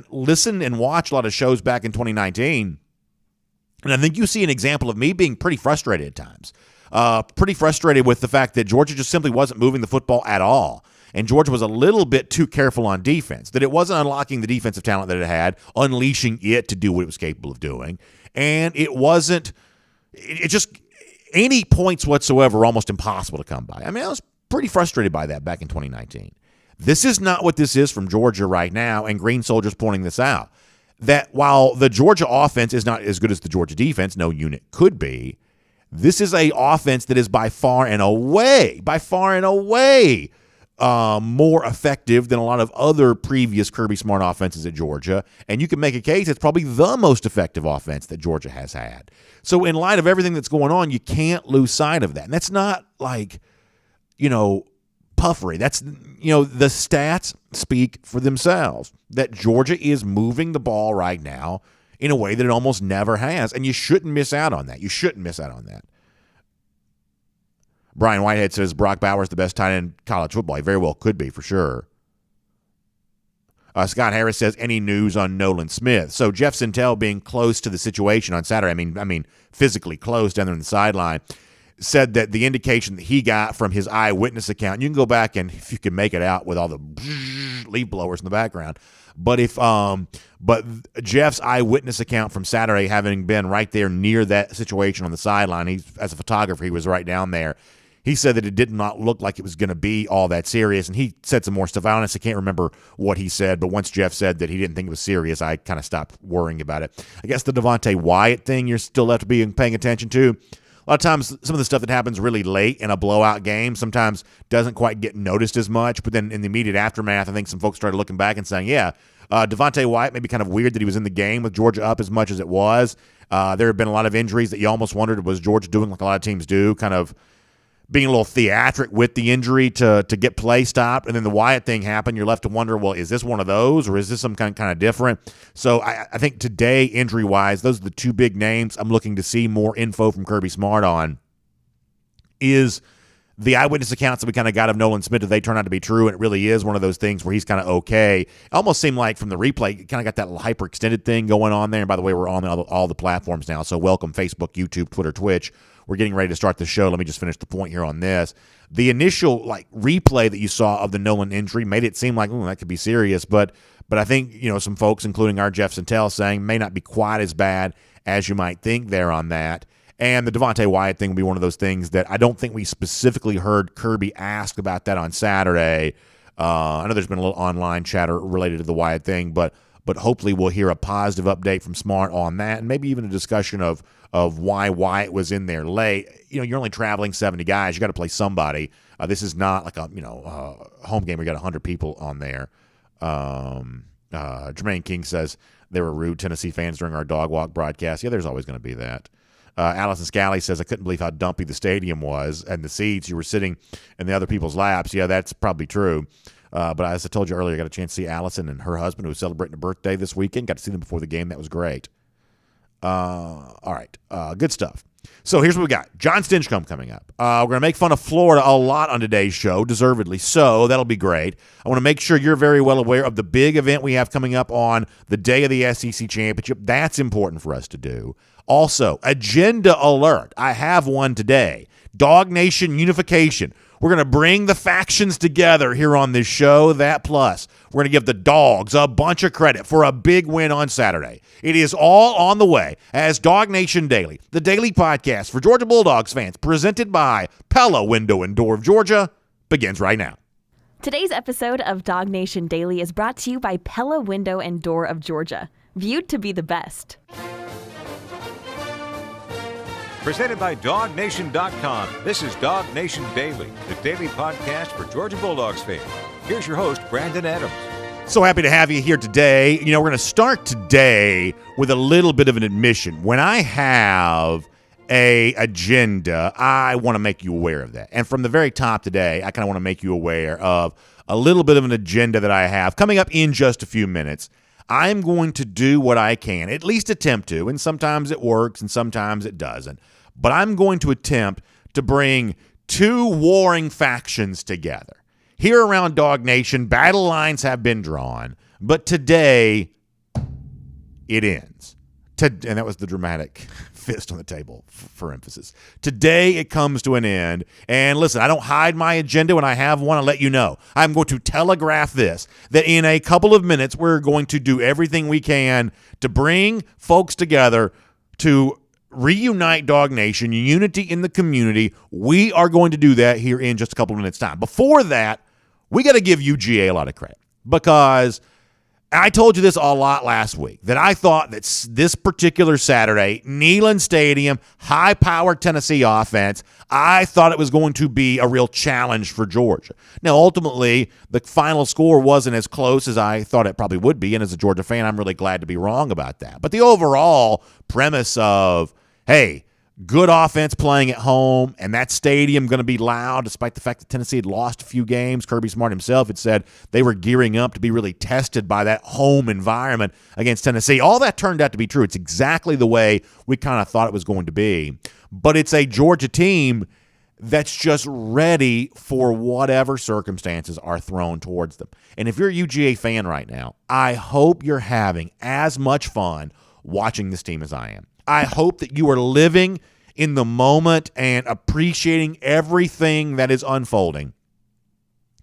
listen and watch a lot of shows back in 2019, and I think you see an example of me being pretty frustrated at times. Pretty frustrated with the fact that Georgia just simply wasn't moving the football at all. And Georgia was a little bit too careful on defense, that it wasn't unlocking the defensive talent that it had, unleashing it to do what it was capable of doing. And it just, any points whatsoever were almost impossible to come by. I mean, I was pretty frustrated by that back in 2019. This is not what this is from Georgia right now, and Green Soldier's pointing this out. That while the Georgia offense is not as good as the Georgia defense, no unit could be, this is a offense that is by far and away, more effective than a lot of other previous Kirby Smart offenses at Georgia. And you can make a case it's probably the most effective offense that Georgia has had. So in light of everything that's going on, you can't lose sight of that. And that's not like, puffery. That's, the stats speak for themselves, that Georgia is moving the ball right now in a way that it almost never has. And you shouldn't miss out on that. Brian Whitehead says Brock Bowers the best tight end in college football. He very well could be, for sure. Scott Harris says, any news on Nolan Smith? So Jeff Tindall being close to the situation on Saturday, I mean physically close down there on the sideline, said that the indication that he got from his eyewitness account, you can go back and if you can make it out with all the leaf blowers in the background, but Jeff's eyewitness account from Saturday, having been right there near that situation on the sideline, as a photographer, he was right down there. He said that it did not look like it was going to be all that serious, and he said some more stuff. I honestly can't remember what he said, but once Jeff said that he didn't think it was serious, I kind of stopped worrying about it. I guess the Devontae Wyatt thing you're still left to be paying attention to. A lot of times, some of the stuff that happens really late in a blowout game sometimes doesn't quite get noticed as much, but then in the immediate aftermath, I think some folks started looking back and saying, Devontae Wyatt may be kind of weird that he was in the game with Georgia up as much as it was. There have been a lot of injuries that you almost wondered, was Georgia doing like a lot of teams do, kind of being a little theatric with the injury to get play stopped, and then the Wyatt thing happened. You're left to wonder, well, is this one of those, or is this some kind of different? So I think today, injury-wise, those are the two big names I'm looking to see more info from Kirby Smart on. Is the eyewitness accounts that we kind of got of Nolan Smith, do they turn out to be true? And it really is one of those things where he's kind of okay. It almost seemed like from the replay, you kind of got that little hyper-extended thing going on there. And by the way, we're on all the platforms now, so welcome Facebook, YouTube, Twitter, Twitch. We're getting ready to start the show. Let me just finish the point here on this. The initial replay that you saw of the Nolan injury made it seem like, that could be serious. But I think, some folks, including our Jeff Tindall, saying may not be quite as bad as you might think there on that. And the Devontae Wyatt thing will be one of those things that I don't think we specifically heard Kirby ask about that on Saturday. I know there's been a little online chatter related to the Wyatt thing, but hopefully we'll hear a positive update from Smart on that, and maybe even a discussion of why Wyatt was in there late. You're only traveling 70 guys. You got to play somebody. This is not like a home game where you got 100 people on there. Jermaine King says there were rude Tennessee fans during our dog walk broadcast. Yeah, there's always going to be that. Allison Scally says, I couldn't believe how dumpy the stadium was and the seats. You were sitting in the other people's laps. Yeah, that's probably true. But as I told you earlier, I got a chance to see Allison and her husband, who was celebrating a birthday this weekend. Got to see them before the game. That was great. All right. Good stuff. So here's what we got. John Stinchcomb coming up. We're going to make fun of Florida a lot on today's show, deservedly so. That'll be great. I want to make sure you're very well aware of the big event we have coming up on the day of the SEC Championship. That's important for us to do. Also, agenda alert. I have one today. DawgNation unification. We're going to bring the factions together here on this show. That plus, we're going to give the Dogs a bunch of credit for a big win on Saturday. It is all on the way as DawgNation Daily, the daily podcast for Georgia Bulldogs fans, presented by Pella Window and Door of Georgia, begins right now. Today's episode of DawgNation Daily is brought to you by Pella Window and Door of Georgia, viewed to be the best. Presented by DawgNation.com. This is DawgNation Daily, the daily podcast for Georgia Bulldogs fans. Here's your host, Brandon Adams. So happy to have you here today. We're going to start today with a little bit of an admission. When I have a agenda, I want to make you aware of that. And from the very top today, I kind of want to make you aware of a little bit of an agenda that I have coming up in just a few minutes. I'm going to do what I can, at least attempt to, and sometimes it works and sometimes it doesn't. But I'm going to attempt to bring two warring factions together. Here around DawgNation, battle lines have been drawn, but today it ends. And that was the dramatic fist on the table for emphasis. Today it comes to an end. And listen, I don't hide my agenda when I have one. I'll let you know. I'm going to telegraph this, that in a couple of minutes, we're going to do everything we can to bring folks together to reunite Dog Nation, unity in the community. We are going to do that here in just a couple of minutes' time. Before that, we got to give UGA a lot of credit, because I told you this a lot last week, that I thought that this particular Saturday, Neyland Stadium, high-powered Tennessee offense, I thought it was going to be a real challenge for Georgia. Now, ultimately, the final score wasn't as close as I thought it probably would be, and as a Georgia fan, I'm really glad to be wrong about that. But the overall premise of, hey, good offense playing at home, and that stadium going to be loud despite the fact that Tennessee had lost a few games. Kirby Smart himself had said they were gearing up to be really tested by that home environment against Tennessee. All that turned out to be true. It's exactly the way we kind of thought it was going to be. But it's a Georgia team that's just ready for whatever circumstances are thrown towards them. And if you're a UGA fan right now, I hope you're having as much fun watching this team as I am. I hope that you are living in the moment and appreciating everything that is unfolding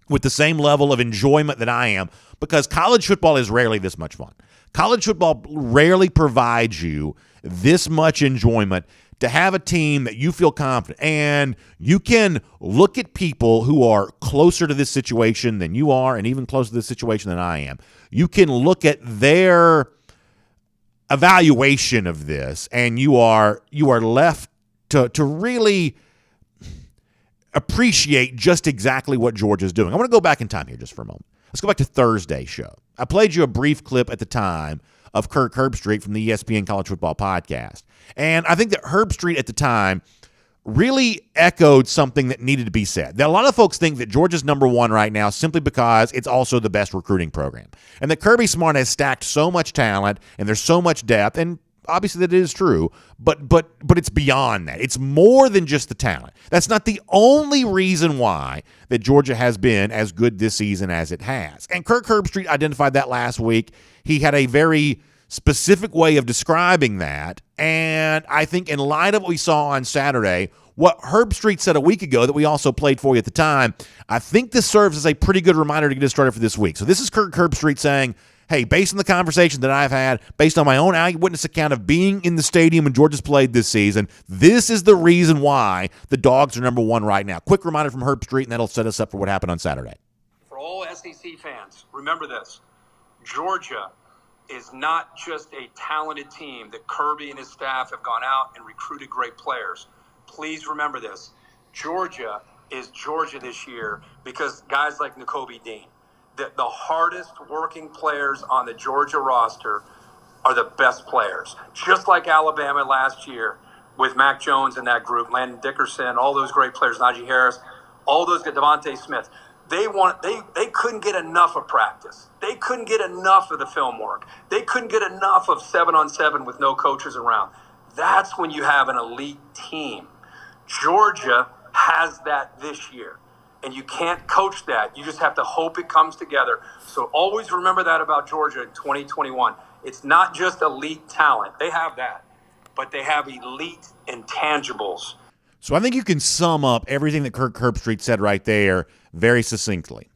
with the same level of enjoyment that I am, because college football is rarely this much fun. College football rarely provides you this much enjoyment to have a team that you feel confident. And you can look at people who are closer to this situation than you are, and even closer to this situation than I am. You can look at their evaluation of this, and you are left to really appreciate just exactly what Georgia's doing. I want to go back in time here just for a moment. Let's go back to Thursday's show. I played you a brief clip at the time of Kirk Herbstreit from the ESPN College Football Podcast. And I think that Herbstreit at the time really echoed something that needed to be said. That a lot of folks think that Georgia's number one right now simply because it's also the best recruiting program. And that Kirby Smart has stacked so much talent and there's so much depth, and obviously that is true, but it's beyond that. It's more than just the talent. That's not the only reason why that Georgia has been as good this season as it has. And Kirk Herbstreit identified that last week. He had a very specific way of describing that, and I think in light of what we saw on Saturday, what Herbstreit said a week ago that we also played for you at the time, I think this serves as a pretty good reminder to get us started for this week. So this is Kirk Herbstreit saying, hey, based on the conversation that I've had, based on my own eyewitness account of being in the stadium when Georgia's played this season, this is the reason why the Dogs are number one right now. Quick reminder from Herbstreit, and that'll set us up for what happened on Saturday. For all SEC fans, remember this. Georgia is not just a talented team that Kirby and his staff have gone out and recruited great players. Please remember this. Georgia is Georgia this year because guys like Nakobe Dean, the hardest working players on the Georgia roster are the best players. Just like Alabama last year with Mac Jones and that group, Landon Dickerson, all those great players, Najee Harris, all those, Devontae Smith. They couldn't get enough of practice. They couldn't get enough of the film work. They couldn't get enough of 7-on-7 with no coaches around. That's when you have an elite team. Georgia has that this year. And you can't coach that. You just have to hope it comes together. So always remember that about Georgia in 2021. It's not just elite talent. They have that. But they have elite intangibles. So I think you can sum up everything that Kirk Herbstreit said right there very succinctly.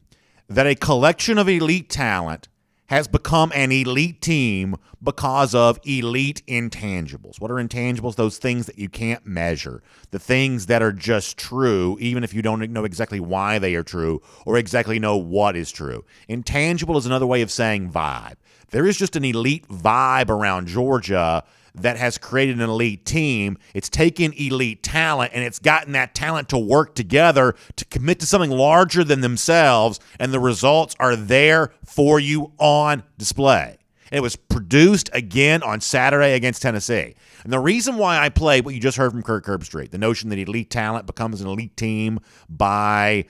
That a collection of elite talent has become an elite team because of elite intangibles. What are intangibles? Those things that you can't measure, the things that are just true, even if you don't know exactly why they are true or exactly know what is true. Intangible is another way of saying vibe. There is just an elite vibe around Georgia that has created an elite team. It's taken elite talent, and it's gotten that talent to work together to commit to something larger than themselves, and the results are there for you on display. And it was produced again on Saturday against Tennessee. And the reason why I played what you just heard from Kirk Herbstreit, the notion that elite talent becomes an elite team by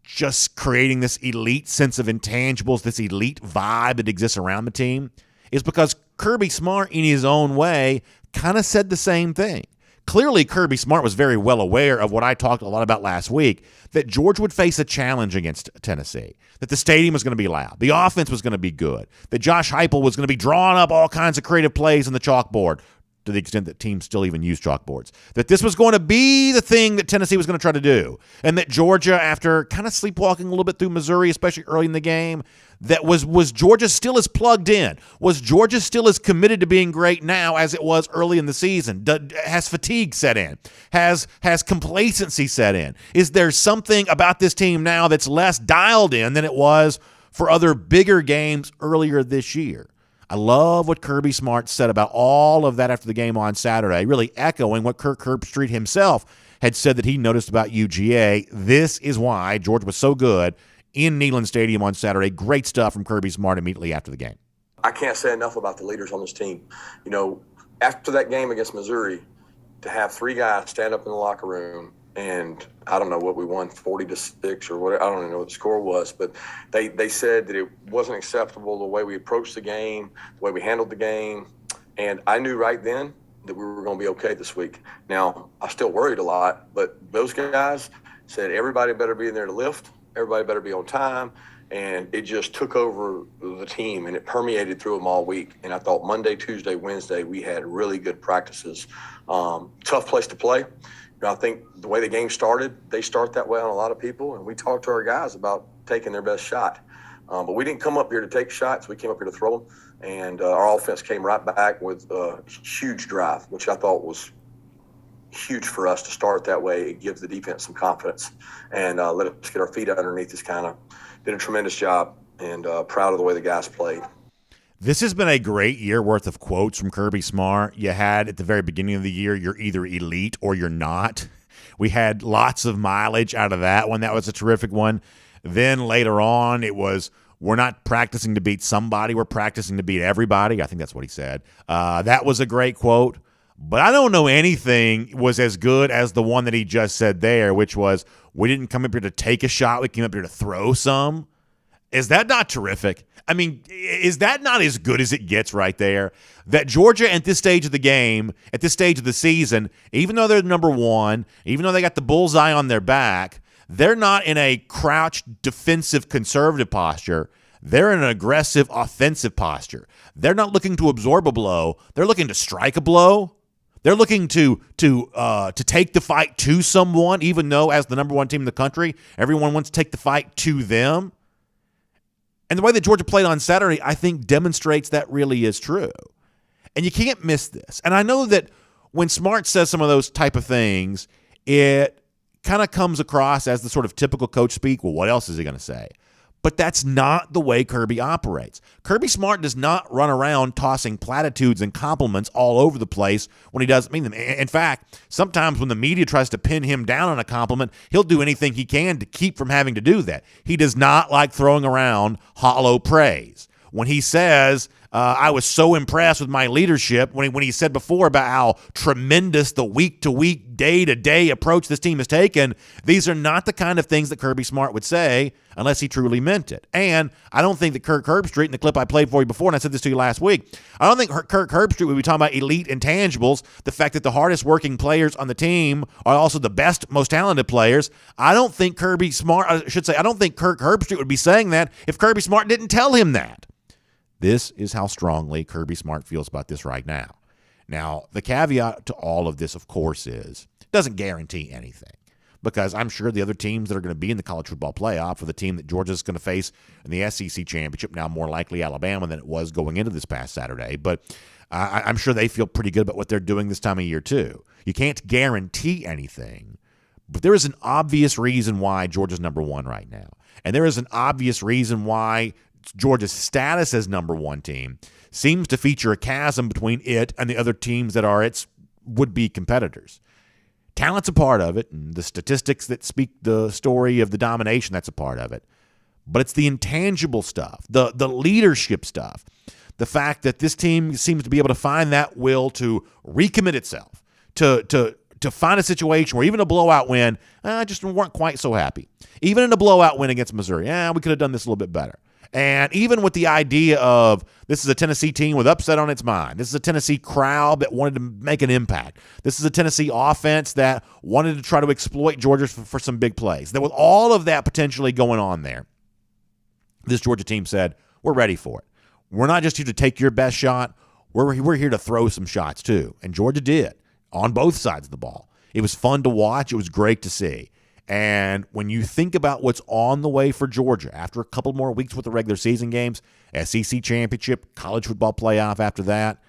just creating this elite sense of intangibles, this elite vibe that exists around the team, is because Kirby Smart, in his own way, kind of said the same thing. Clearly, Kirby Smart was very well aware of what I talked a lot about last week, that Georgia would face a challenge against Tennessee, that the stadium was going to be loud, the offense was going to be good, that Josh Heupel was going to be drawing up all kinds of creative plays on the chalkboard, to the extent that teams still even use chalkboards, that this was going to be the thing that Tennessee was going to try to do, and that Georgia, after kind of sleepwalking a little bit through Missouri, especially early in the game, that was Georgia still as plugged in? Was Georgia still as committed to being great now as it was early in the season? Has fatigue set in? Has complacency set in? Is there something about this team now that's less dialed in than it was for other bigger games earlier this year? I love what Kirby Smart said about all of that after the game on Saturday, really echoing what Kirk Herbstreit himself had said that he noticed about UGA. This is why Georgia was so good in Neyland Stadium on Saturday. Great stuff from Kirby Smart immediately after the game. I can't say enough about the leaders on this team. You know, after that game against Missouri, to have 3 guys stand up in the locker room, and I don't know what we won, 40-6 or whatever. I don't even know what the score was, but they said that it wasn't acceptable the way we approached the game, the way we handled the game. And I knew right then that we were going to be okay this week. Now, I still worried a lot, but those guys said everybody better be in there to lift, everybody better be on time, and it just took over the team, and it permeated through them all week. And I thought Monday, Tuesday, Wednesday, we had really good practices. Tough place to play. I think the way the game started, they start that way on a lot of people, and we talked to our guys about taking their best shot. But we didn't come up here to take shots. We came up here to throw them, and our offense came right back with a huge drive, which I thought was huge for us to start that way. It gives the defense some confidence and let us get our feet underneath us. Kind of did a tremendous job, and proud of the way the guys played. This has been a great year worth of quotes from Kirby Smart. You had at the very beginning of the year, you're either elite or you're not. We had lots of mileage out of that one. That was a terrific one. Then later on, it was, we're not practicing to beat somebody. We're practicing to beat everybody. I think that's what he said. That was a great quote. But I don't know anything was as good as the one that he just said there, which was, we didn't come up here to take a shot. We came up here to throw some. Is that not terrific? I mean, is that not as good as it gets right there? That Georgia at this stage of the game, at this stage of the season, even though they're number one, even though they got the bullseye on their back, they're not in a crouched defensive conservative posture. They're in an aggressive offensive posture. They're not looking to absorb a blow. They're looking to strike a blow. They're looking to take the fight to someone, even though as the number one team in the country, everyone wants to take the fight to them. And the way that Georgia played on Saturday, I think, demonstrates that really is true. And you can't miss this. And I know that when Smart says some of those type of things, it kind of comes across as the sort of typical coach speak. Well, what else is he going to say? But that's not the way Kirby operates. Kirby Smart does not run around tossing platitudes and compliments all over the place when he doesn't mean them. In fact, sometimes when the media tries to pin him down on a compliment, he'll do anything he can to keep from having to do that. He does not like throwing around hollow praise. When he says, I was so impressed with my leadership, when he said before about how tremendous the week-to-week, day-to-day approach this team has taken, these are not the kind of things that Kirby Smart would say unless he truly meant it. And I don't think that Kirk Herbstreit, in the clip I played for you before, and I said this to you last week, I don't think Kirk Herbstreit would be talking about elite intangibles, the fact that the hardest working players on the team are also the best, most talented players. I don't think Kirk Herbstreit would be saying that if Kirby Smart didn't tell him that. This is how strongly Kirby Smart feels about this right now. Now, the caveat to all of this, of course, is it doesn't guarantee anything, because I'm sure the other teams that are going to be in the college football playoff, or the team that Georgia's going to face in the SEC championship, now more likely Alabama than it was going into this past Saturday, but I'm sure they feel pretty good about what they're doing this time of year too. You can't guarantee anything, but there is an obvious reason why Georgia's number one right now, and there is an obvious reason why Georgia's status as number one team seems to feature a chasm between it and the other teams that are its would-be competitors. Talent's a part of it, and the statistics that speak the story of the domination, that's a part of it. But it's the intangible stuff, the leadership stuff, the fact that this team seems to be able to find that will to recommit itself, to find a situation where even a blowout win, just weren't quite so happy. Even in a blowout win against Missouri, we could have done this a little bit better. And even with the idea of this is a Tennessee team with upset on its mind. This is a Tennessee crowd that wanted to make an impact. This is a Tennessee offense that wanted to try to exploit Georgia for some big plays. That with all of that potentially going on there, this Georgia team said, we're ready for it. We're not just here to take your best shot. We're here to throw some shots too. And Georgia did on both sides of the ball. It was fun to watch. It was great to see. And when you think about what's on the way for Georgia after a couple more weeks with the regular season games, SEC championship, college football playoff after that,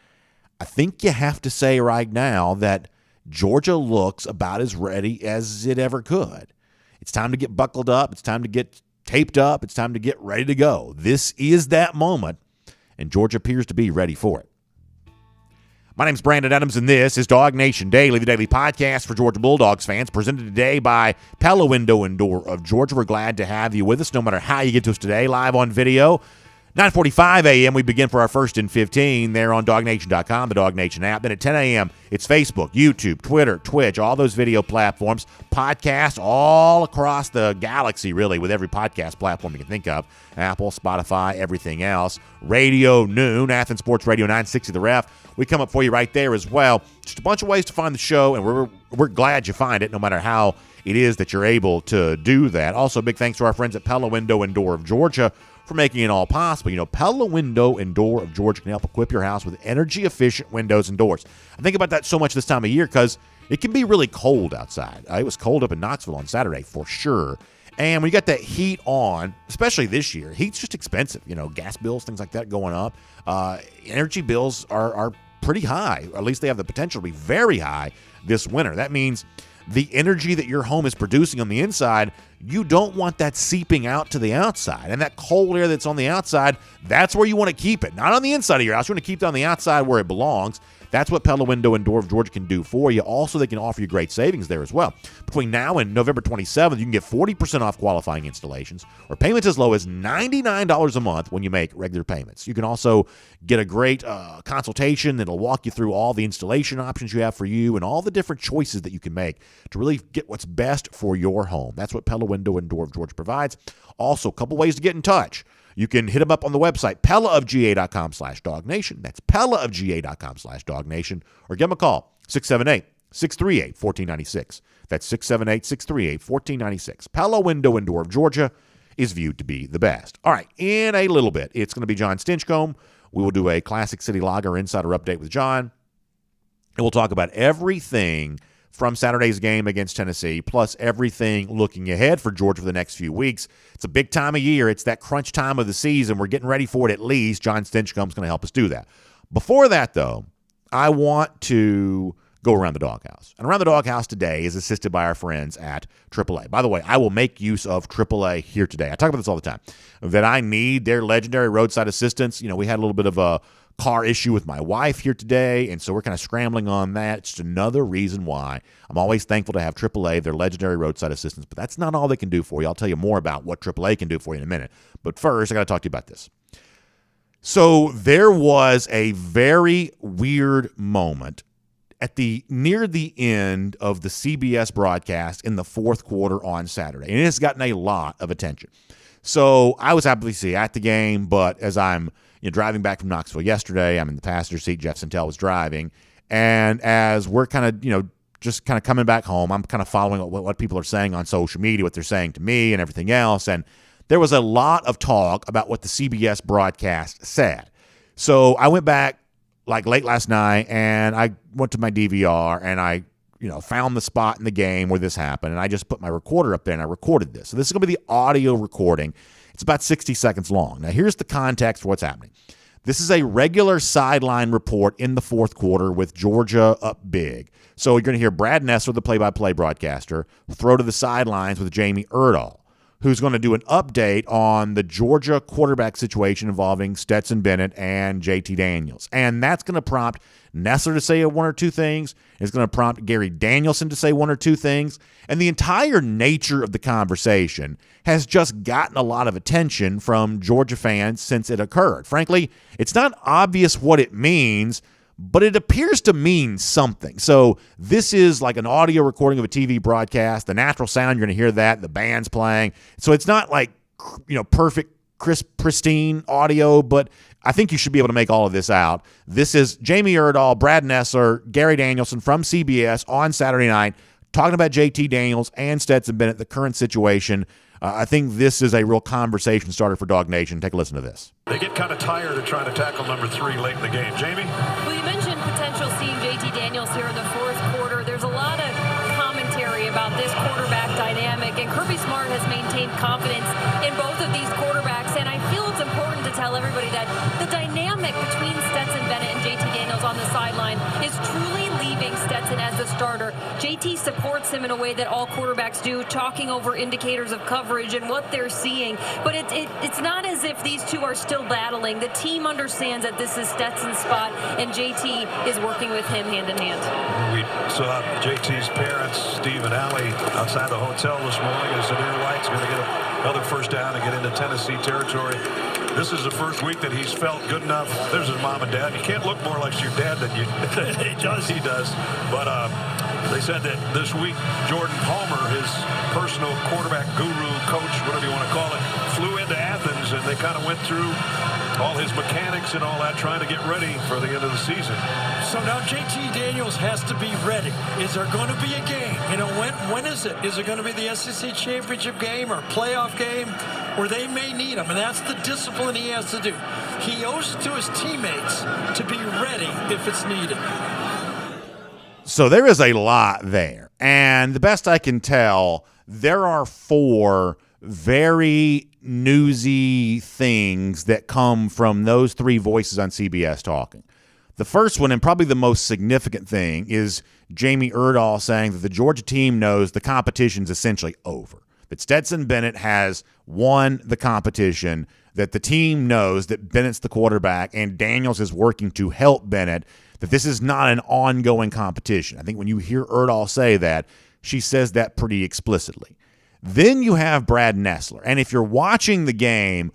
I think you have to say right now that Georgia looks about as ready as it ever could. It's time to get buckled up. It's time to get taped up. It's time to get ready to go. This is that moment, and Georgia appears to be ready for it. My name's Brandon Adams, and this is DawgNation Daily, the daily podcast for Georgia Bulldogs fans, presented today by Pella Window and Door of Georgia. We're glad to have you with us, no matter how you get to us today, live on video. 9:45 a.m., we begin for our first and 15 there on DawgNation.com, the DawgNation app. Then at 10 a.m., it's Facebook, YouTube, Twitter, Twitch, all those video platforms, podcasts all across the galaxy, really, with every podcast platform you can think of, Apple, Spotify, everything else. Radio Noon, Athens Sports Radio 960 The Ref. We come up for you right there as well. Just a bunch of ways to find the show, and we're glad you find it, no matter how it is that you're able to do that. Also, big thanks to our friends at Pella Window and Door of Georgia for making it all possible. You know, Pella Window and Door of Georgia can help equip your house with energy-efficient windows and doors. I think about that so much this time of year because it can be really cold outside. It was cold up in Knoxville on Saturday for sure. And when you got that heat on, especially this year, heat's just expensive. You know, gas bills, things like that going up. Energy bills are pretty high, or at least they have the potential to be very high this winter. That means the energy that your home is producing on the inside, you don't want that seeping out to the outside. And that cold air that's on the outside, that's where you want to keep it. Not on the inside of your house. You want to keep it on the outside where it belongs. That's what Pella Window and Door of Georgia can do for you. Also, they can offer you great savings there as well. Between now and November 27th, you can get 40% off qualifying installations or payments as low as $99 a month when you make regular payments. You can also get a great consultation that'll walk you through all the installation options you have for you and all the different choices that you can make to really get what's best for your home. That's what Pella Window and Door of Georgia provides. Also, a couple ways to get in touch. You can hit them up on the website, pellaofga.com/DawgNation. That's pellaofga.com/DawgNation. Or give them a call, 678-638-1496. That's 678-638-1496. Pella Window and Door of Georgia is viewed to be the best. All right, in a little bit, it's going to be John Stinchcomb. We will do a Classic City Lager Insider Update with John. And we'll talk about everything from Saturday's game against Tennessee, plus everything looking ahead for Georgia for the next few weeks. It's a big time of year. It's that crunch time of the season. We're getting ready for it at least. John Stinchcomb's going to help us do that. Before that, though, I want to go around the doghouse. And around the doghouse today is assisted by our friends at AAA. By the way, I will make use of AAA here today. I talk about this all the time, that I need their legendary roadside assistance. You know, we had a little bit of a car issue with my wife here today, and so we're kind of scrambling on that. It's just another reason why I'm always thankful to have AAA, their legendary roadside assistance, but that's not all they can do for you. I'll tell you more about what AAA can do for you in a minute. But first, I got to talk to you about this. So there was a very weird moment at near the end of the CBS broadcast in the fourth quarter on Saturday, and it's gotten a lot of attention. So I was obviously at the game, but as I'm driving back from Knoxville yesterday, I'm in the passenger seat. Jeff Tindall was driving. And as we're kind of, just kind of coming back home, I'm kind of following what people are saying on social media, what they're saying to me and everything else. And there was a lot of talk about what the CBS broadcast said. So I went back like late last night and I went to my DVR and I, found the spot in the game where this happened. And I just put my recorder up there and I recorded this. So this is going to be the audio recording. It's about 60 seconds long. Now, here's the context for what's happening. This is a regular sideline report in the fourth quarter with Georgia up big. So you're going to hear Brad Nessler, the play-by-play broadcaster, throw to the sidelines with Jamie Erdahl, who's going to do an update on the Georgia quarterback situation involving Stetson Bennett and JT Daniels. And that's going to prompt Nessler to say one or two things. It's going to prompt Gary Danielson to say one or two things. And the entire nature of the conversation has just gotten a lot of attention from Georgia fans since it occurred. Frankly, it's not obvious what it means, but it appears to mean something. So this is like an audio recording of a TV broadcast. The natural sound, you're going to hear that. The band's playing. So it's not like, perfect crisp, pristine audio, but I think you should be able to make all of this out. This is Jamie Erdahl, Brad Nessler, Gary Danielson from CBS on Saturday night talking about JT Daniels and Stetson Bennett, the current situation. I think this is a real conversation starter for Dog Nation. Take a listen to this. They get kind of tired of trying to tackle number 3 late in the game. Jamie? Well, you mentioned potential seeing JT Daniels here in the fourth quarter. There's a lot of commentary about this quarterback dynamic, and Kirby Smart has maintained confidence in both of these quarterbacks, and I feel it's important to tell everybody that the dynamic between Stetson Bennett and JT Daniels on the sideline is truly leaving Stetson as the starter. JT supports him in a way that all quarterbacks do, talking over indicators of coverage and what they're seeing, but it's not as if these two are still battling. The team understands that this is Stetson's spot, and JT is working with him hand in hand. We saw JT's parents, Steve and Allie, outside the hotel this morning as Zaire White's going to get another first down and get into Tennessee territory. This is the first week that he's felt good enough. There's his mom and dad. You can't look more like your dad than you. He does. He does. But they said that this week, Jordan Palmer, his personal quarterback guru, coach, whatever you want to call it, flew into Athens, and they kind of went through all his mechanics and all that, trying to get ready for the end of the season. So now JT Daniels has to be ready. Is there going to be a game? When is it? Is it going to be the SEC championship game or playoff game where they may need him? And that's the discipline he has to do. He owes it to his teammates to be ready if it's needed. So there is a lot there. And the best I can tell, there are 4 very newsy things that come from those 3 voices on CBS talking. The first one, and probably the most significant thing, is Jamie Erdahl saying that the Georgia team knows the competition's essentially over, that Stetson Bennett has won the competition, that the team knows that Bennett's the quarterback and Daniels is working to help Bennett, that this is not an ongoing competition. I think when you hear Erdahl say that, she says that pretty explicitly. Then you have Brad Nessler, and if you're watching the game,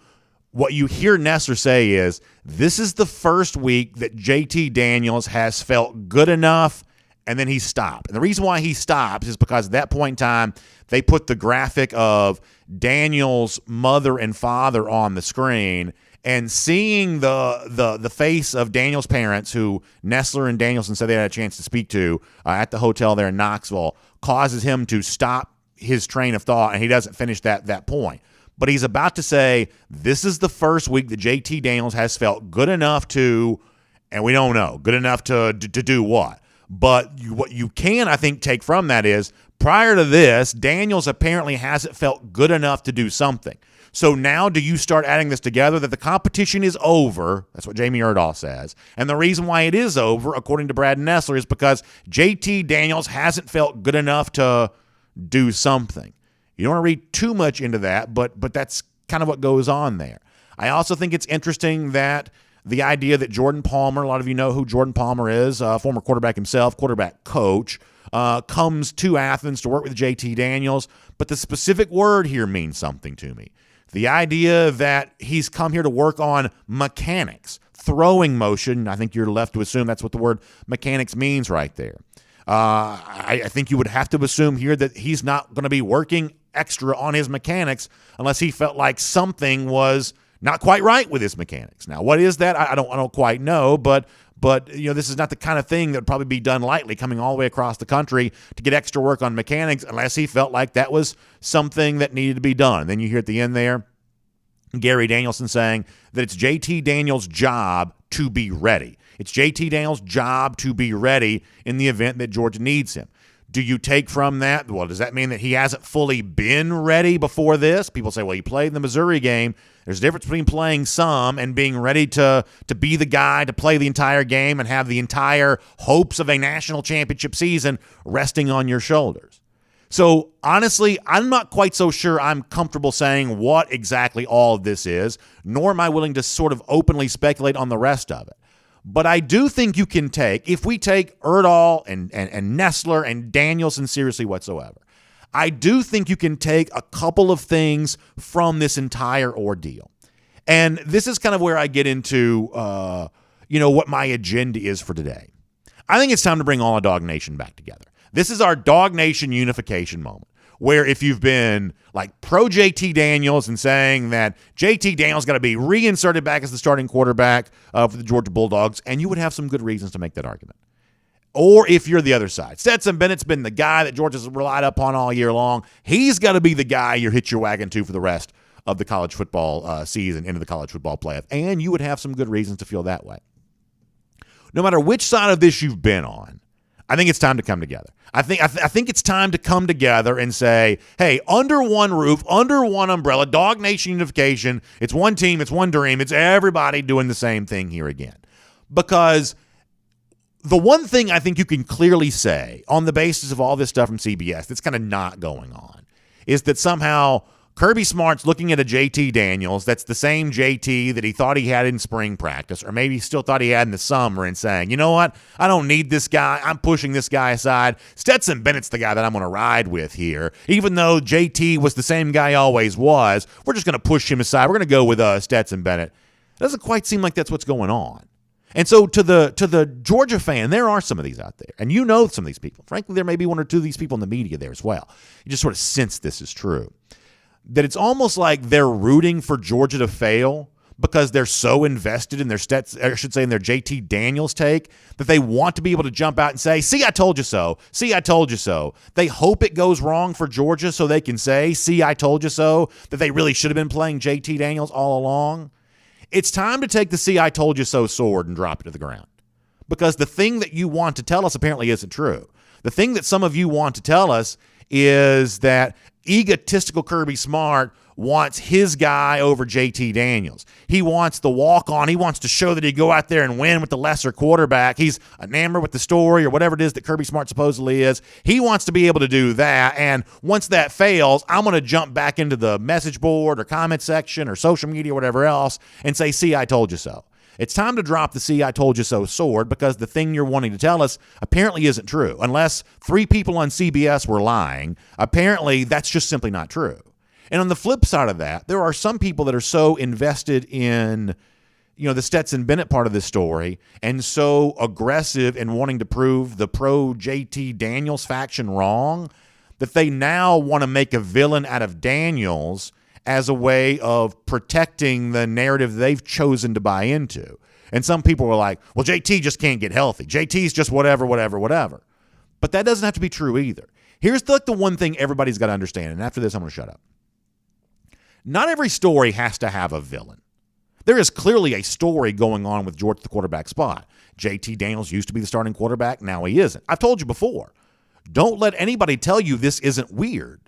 what you hear Nessler say is, this is the first week that JT Daniels has felt good enough, and then he stopped. And the reason why he stops is because at that point in time, they put the graphic of Daniels' mother and father on the screen, and seeing the face of Daniels' parents, who Nessler and Danielson said they had a chance to speak to at the hotel there in Knoxville, causes him to stop his train of thought, and he doesn't finish that point. But he's about to say, this is the first week that JT Daniels has felt good enough to, and we don't know, good enough to do what. But what you can, I think, take from that is, prior to this, Daniels apparently hasn't felt good enough to do something. So now do you start adding this together, that the competition is over? That's what Jamie Erdahl says. And the reason why it is over, according to Brad Nessler, is because JT Daniels hasn't felt good enough to do something. You don't want to read too much into that, but that's kind of what goes on there. I also think it's interesting that the idea that Jordan Palmer, a lot of you know who Jordan Palmer is, former quarterback himself, quarterback coach, comes to Athens to work with JT Daniels, but the specific word here means something to me. The idea that he's come here to work on mechanics, throwing motion, I think you're left to assume that's what the word mechanics means right there. I think you would have to assume here that he's not going to be working extra on his mechanics unless he felt like something was not quite right with his mechanics. Now, what is that? I don't quite know, but this is not the kind of thing that would probably be done lightly, coming all the way across the country to get extra work on mechanics, unless he felt like that was something that needed to be done. Then you hear at the end there Gary Danielson saying that it's JT Daniels' job to be ready. It's JT Daniels' job to be ready in the event that Georgia needs him. Do you take from that, well, does that mean that he hasn't fully been ready before this? People say, well, he played in the Missouri game. There's a difference between playing some and being ready to be the guy to play the entire game and have the entire hopes of a national championship season resting on your shoulders. So, honestly, I'm not quite so sure I'm comfortable saying what exactly all of this is, nor am I willing to sort of openly speculate on the rest of it. But I do think you can take, if we take Erdahl and Nessler and Danielson seriously whatsoever, I do think you can take a couple of things from this entire ordeal. And this is kind of where I get into, what my agenda is for today. I think it's time to bring all of Dog Nation back together. This is our Dog Nation unification moment. where if you've been like pro JT Daniels and saying that JT Daniels got to be reinserted back as the starting quarterback for the Georgia Bulldogs, and you would have some good reasons to make that argument. Or if you're the other side, Stetson Bennett's been the guy that Georgia's relied upon all year long. He's got to be the guy you hitch your wagon to for the rest of the college football season into the college football playoff. And you would have some good reasons to feel that way. No matter which side of this you've been on, I think it's time to come together. I think it's time to come together and say, hey, under one roof, under one umbrella, DawgNation unification, it's one team, it's one dream, it's everybody doing the same thing here again. Because the one thing I think you can clearly say on the basis of all this stuff from CBS that's kind of not going on is that somehow Kirby Smart's looking at a JT Daniels that's the same JT that he thought he had in spring practice, or maybe he still thought he had in the summer, and saying, you know what, I don't need this guy. I'm pushing this guy aside. Stetson Bennett's the guy that I'm going to ride with here. Even though JT was the same guy he always was, we're just going to push him aside. We're going to go with Stetson Bennett. It doesn't quite seem like that's what's going on. And so to the Georgia fan, there are some of these out there. And you know some of these people. Frankly, there may be one or two of these people in the media there as well. You just sort of sense this is true. That it's almost like they're rooting for Georgia to fail because they're so invested in their in their JT Daniels take that they want to be able to jump out and say, see, I told you so. See, I told you so. They hope it goes wrong for Georgia so they can say, see, I told you so, that they really should have been playing JT Daniels all along. It's time to take the see I told you so sword and drop it to the ground. Because the thing that you want to tell us apparently isn't true. The thing that some of you want to tell us is that egotistical Kirby Smart wants his guy over JT Daniels. He wants the walk-on. He wants to show that he go out there and win with the lesser quarterback. He's enamored with the story or whatever it is that Kirby Smart supposedly is. He wants to be able to do that, and once that fails, I'm going to jump back into the message board or comment section or social media or whatever else and say, see, I told you so. It's time to drop the see I told you so sword because the thing you're wanting to tell us apparently isn't true. Unless 3 people on CBS were lying, apparently that's just simply not true. And on the flip side of that, there are some people that are so invested in, the Stetson Bennett part of this story and so aggressive in wanting to prove the pro JT Daniels faction wrong that they now want to make a villain out of Daniels as a way of protecting the narrative they've chosen to buy into. And some people were like, well, JT just can't get healthy. JT's just whatever. But that doesn't have to be true either. Here's the one thing everybody's got to understand, and after this, I'm going to shut up. Not every story has to have a villain. There is clearly a story going on with Georgia at the quarterback spot. JT Daniels used to be the starting quarterback. Now he isn't. I've told you before, don't let anybody tell you this isn't weird.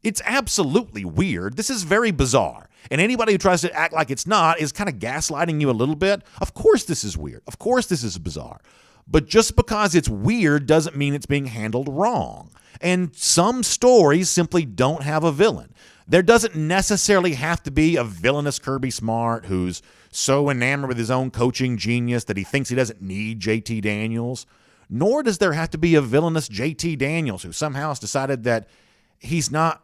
It's absolutely weird. This is very bizarre. And anybody who tries to act like it's not is kind of gaslighting you a little bit. Of course this is weird. Of course this is bizarre. But just because it's weird doesn't mean it's being handled wrong. And some stories simply don't have a villain. There doesn't necessarily have to be a villainous Kirby Smart who's so enamored with his own coaching genius that he thinks he doesn't need JT Daniels. Nor does there have to be a villainous JT Daniels who somehow has decided that he's not,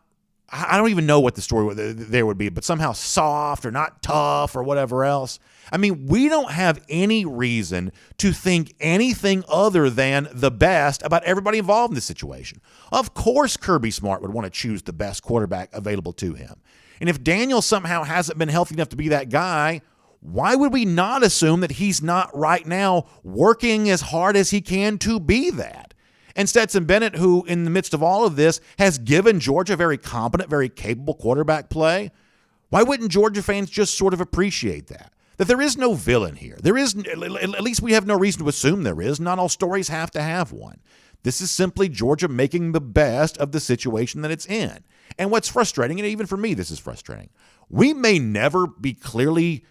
I don't even know what the story there would be, but somehow soft or not tough or whatever else. I mean, we don't have any reason to think anything other than the best about everybody involved in this situation. Of course, Kirby Smart would want to choose the best quarterback available to him. And if Daniel somehow hasn't been healthy enough to be that guy, why would we not assume that he's not right now working as hard as he can to be that? And Stetson Bennett, who in the midst of all of this has given Georgia very competent, very capable quarterback play, why wouldn't Georgia fans just sort of appreciate that? That there is no villain here. There is, at least we have no reason to assume there is. Not all stories have to have one. This is simply Georgia making the best of the situation that it's in. And what's frustrating, and even for me this is frustrating, we may never be clearly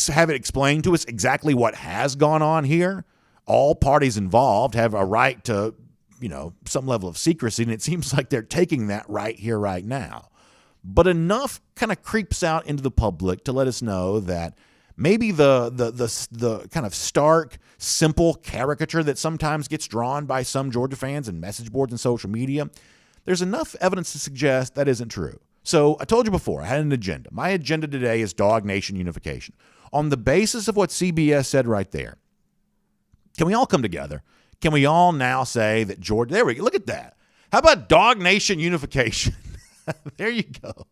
have it explained to us exactly what has gone on here. All parties involved have a right to, some level of secrecy, and it seems like they're taking that right here, right now. But enough kind of creeps out into the public to let us know that maybe the kind of stark, simple caricature that sometimes gets drawn by some Georgia fans and message boards and social media, there's enough evidence to suggest that isn't true. So I told you before, I had an agenda. My agenda today is DawgNation unification. On the basis of what CBS said right there, can we all come together? Can we all now say that Georgia, there we go, look at that. How about DawgNation unification? There you go.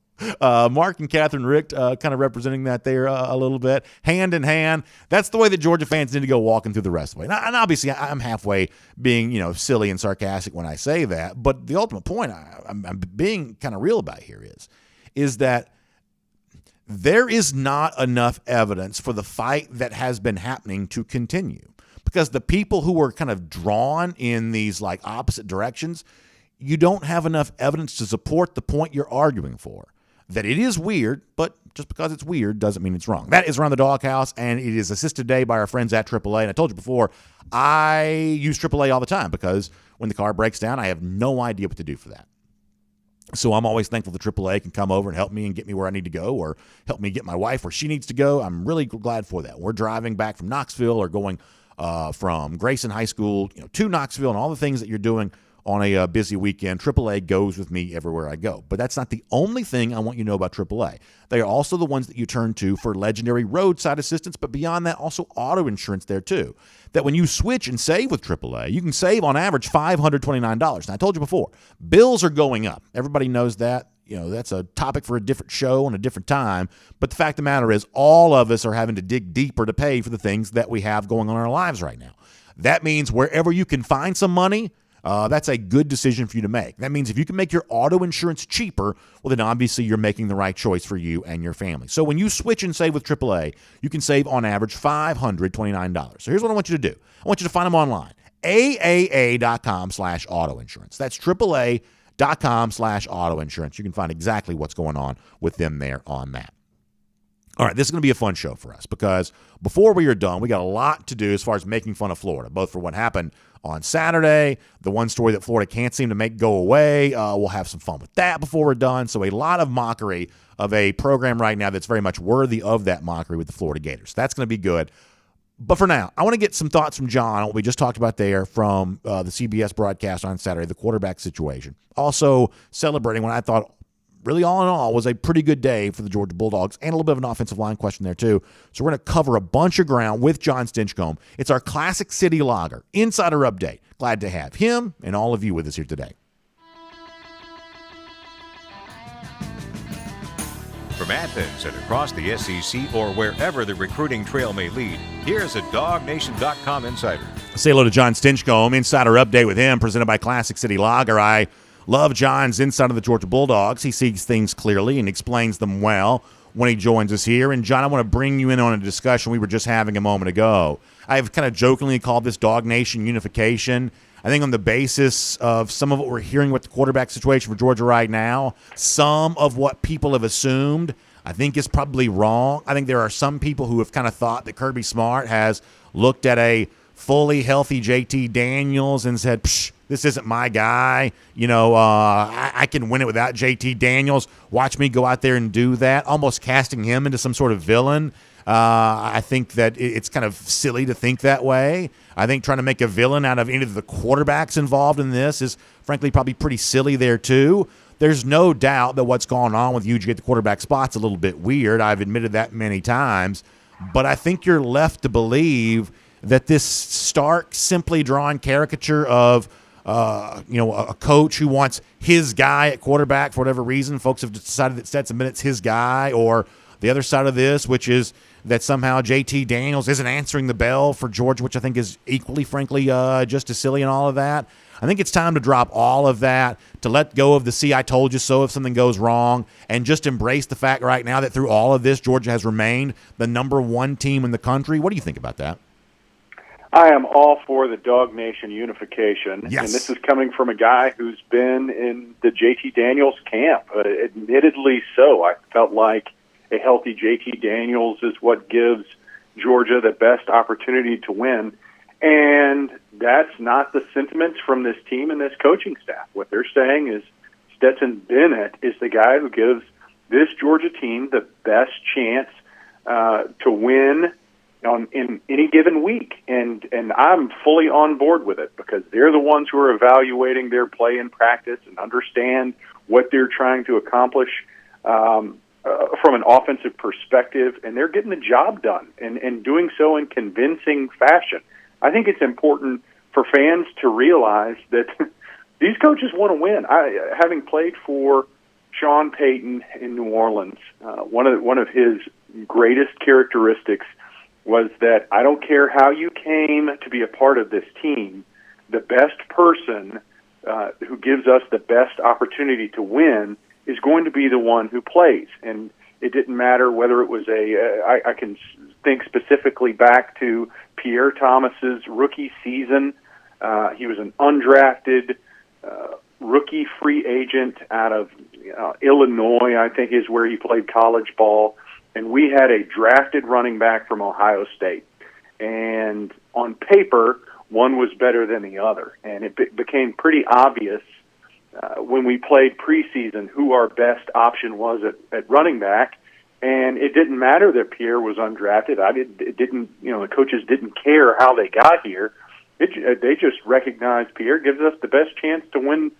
Mark and Catherine Richt kind of representing that there a little bit, hand in hand. That's the way that Georgia fans need to go walking through the rest of the way. And obviously, I'm halfway being silly and sarcastic when I say that, but the ultimate point I'm being kind of real about here is that there is not enough evidence for the fight that has been happening to continue, because the people who are kind of drawn in these like opposite directions, you don't have enough evidence to support the point you're arguing for. That it is weird, but just because it's weird doesn't mean it's wrong. That is Around the Doghouse, and it is assisted today by our friends at AAA. And I told you before, I use AAA all the time because when the car breaks down, I have no idea what to do for that. So I'm always thankful that AAA can come over and help me and get me where I need to go, or help me get my wife where she needs to go. I'm really glad for that. We're driving back from Knoxville, or going from Grayson High School to Knoxville, and all the things that you're doing on a busy weekend. AAA goes with me everywhere I go. But that's not the only thing I want you to know about AAA. They are also the ones that you turn to for legendary roadside assistance, but beyond that, also auto insurance there too. That when you switch and save with AAA, you can save on average $529. And I told you before, bills are going up. Everybody knows that. That's a topic for a different show and a different time. But the fact of the matter is, all of us are having to dig deeper to pay for the things that we have going on in our lives right now. That means wherever you can find some money, that's a good decision for you to make. That means if you can make your auto insurance cheaper, well, then obviously you're making the right choice for you and your family. So when you switch and save with AAA, you can save on average $529. So here's what I want you to do. I want you to find them online. AAA.com/auto insurance. That's AAA.com/auto insurance. You can find exactly what's going on with them there on that. All right, this is going to be a fun show for us, because before we are done, we got a lot to do as far as making fun of Florida, both for what happened on Saturday, the one story that Florida can't seem to make go away. We'll have some fun with that before we're done. So a lot of mockery of a program right now that's very much worthy of that mockery with the Florida Gators. That's going to be good. But for now, I want to get some thoughts from John on what we just talked about there from the CBS broadcast on Saturday, the quarterback situation. Also celebrating what I thought, really, all in all, was a pretty good day for the Georgia Bulldogs, and a little bit of an offensive line question there, too. So we're going to cover a bunch of ground with John Stinchcomb. It's our Classic City Lager Insider Update. Glad to have him and all of you with us here today. From Athens and across the SEC, or wherever the recruiting trail may lead, here's a DawgNation.com insider. Say hello to John Stinchcomb. Insider Update with him, presented by Classic City Lager. I love John's insight of the Georgia Bulldogs. He sees things clearly and explains them well when he joins us here. And, John, I want to bring you in on a discussion we were just having a moment ago. I've kind of jokingly called this DawgNation unification. I think on the basis of some of what we're hearing with the quarterback situation for Georgia right now, some of what people have assumed, I think is probably wrong. I think there are some people who have kind of thought that Kirby Smart has looked at a fully healthy JT Daniels and said, psh, this isn't my guy. I can win it without JT Daniels. Watch me go out there and do that, almost casting him into some sort of villain. I think that it's kind of silly to think that way. I think trying to make a villain out of any of the quarterbacks involved in this is, frankly, probably pretty silly there, too. There's no doubt that what's going on with UGA at the quarterback spot's a little bit weird. I've admitted that many times. But I think you're left to believe that this stark, simply drawn caricature of a coach who wants his guy at quarterback for whatever reason. Folks have decided that Stetson Bennett's his guy, or the other side of this, which is that somehow JT Daniels isn't answering the bell for Georgia, which I think is equally, frankly, just as silly and all of that. I think it's time to drop all of that, to let go of the "see, I told you so" if something goes wrong, and just embrace the fact right now that through all of this, Georgia has remained the number one team in the country. What do you think about that? I am all for the DawgNation unification. Yes. And this is coming from a guy who's been in the JT Daniels camp, admittedly so. I felt like a healthy JT Daniels is what gives Georgia the best opportunity to win. And that's not the sentiments from this team and this coaching staff. What they're saying is Stetson Bennett is the guy who gives this Georgia team the best chance to win in any given week. And I'm fully on board with it, because they're the ones who are evaluating their play in practice and understand what they're trying to accomplish from an offensive perspective, and they're getting the job done and doing so in convincing fashion. I think it's important for fans to realize that these coaches want to win. Having played for Sean Payton in New Orleans, one of his greatest characteristics was that I don't care how you came to be a part of this team, the best person who gives us the best opportunity to win is going to be the one who plays. And it didn't matter whether it was I can think specifically back to Pierre Thomas's rookie season. He was an undrafted rookie free agent out of Illinois, I think is where he played college ball. And we had a drafted running back from Ohio State. And on paper, one was better than the other. And it became pretty obvious when we played preseason who our best option was at running back. And it didn't matter that Pierre was undrafted. It didn't, the coaches didn't care how they got here. They just recognized Pierre gives us the best chance to win,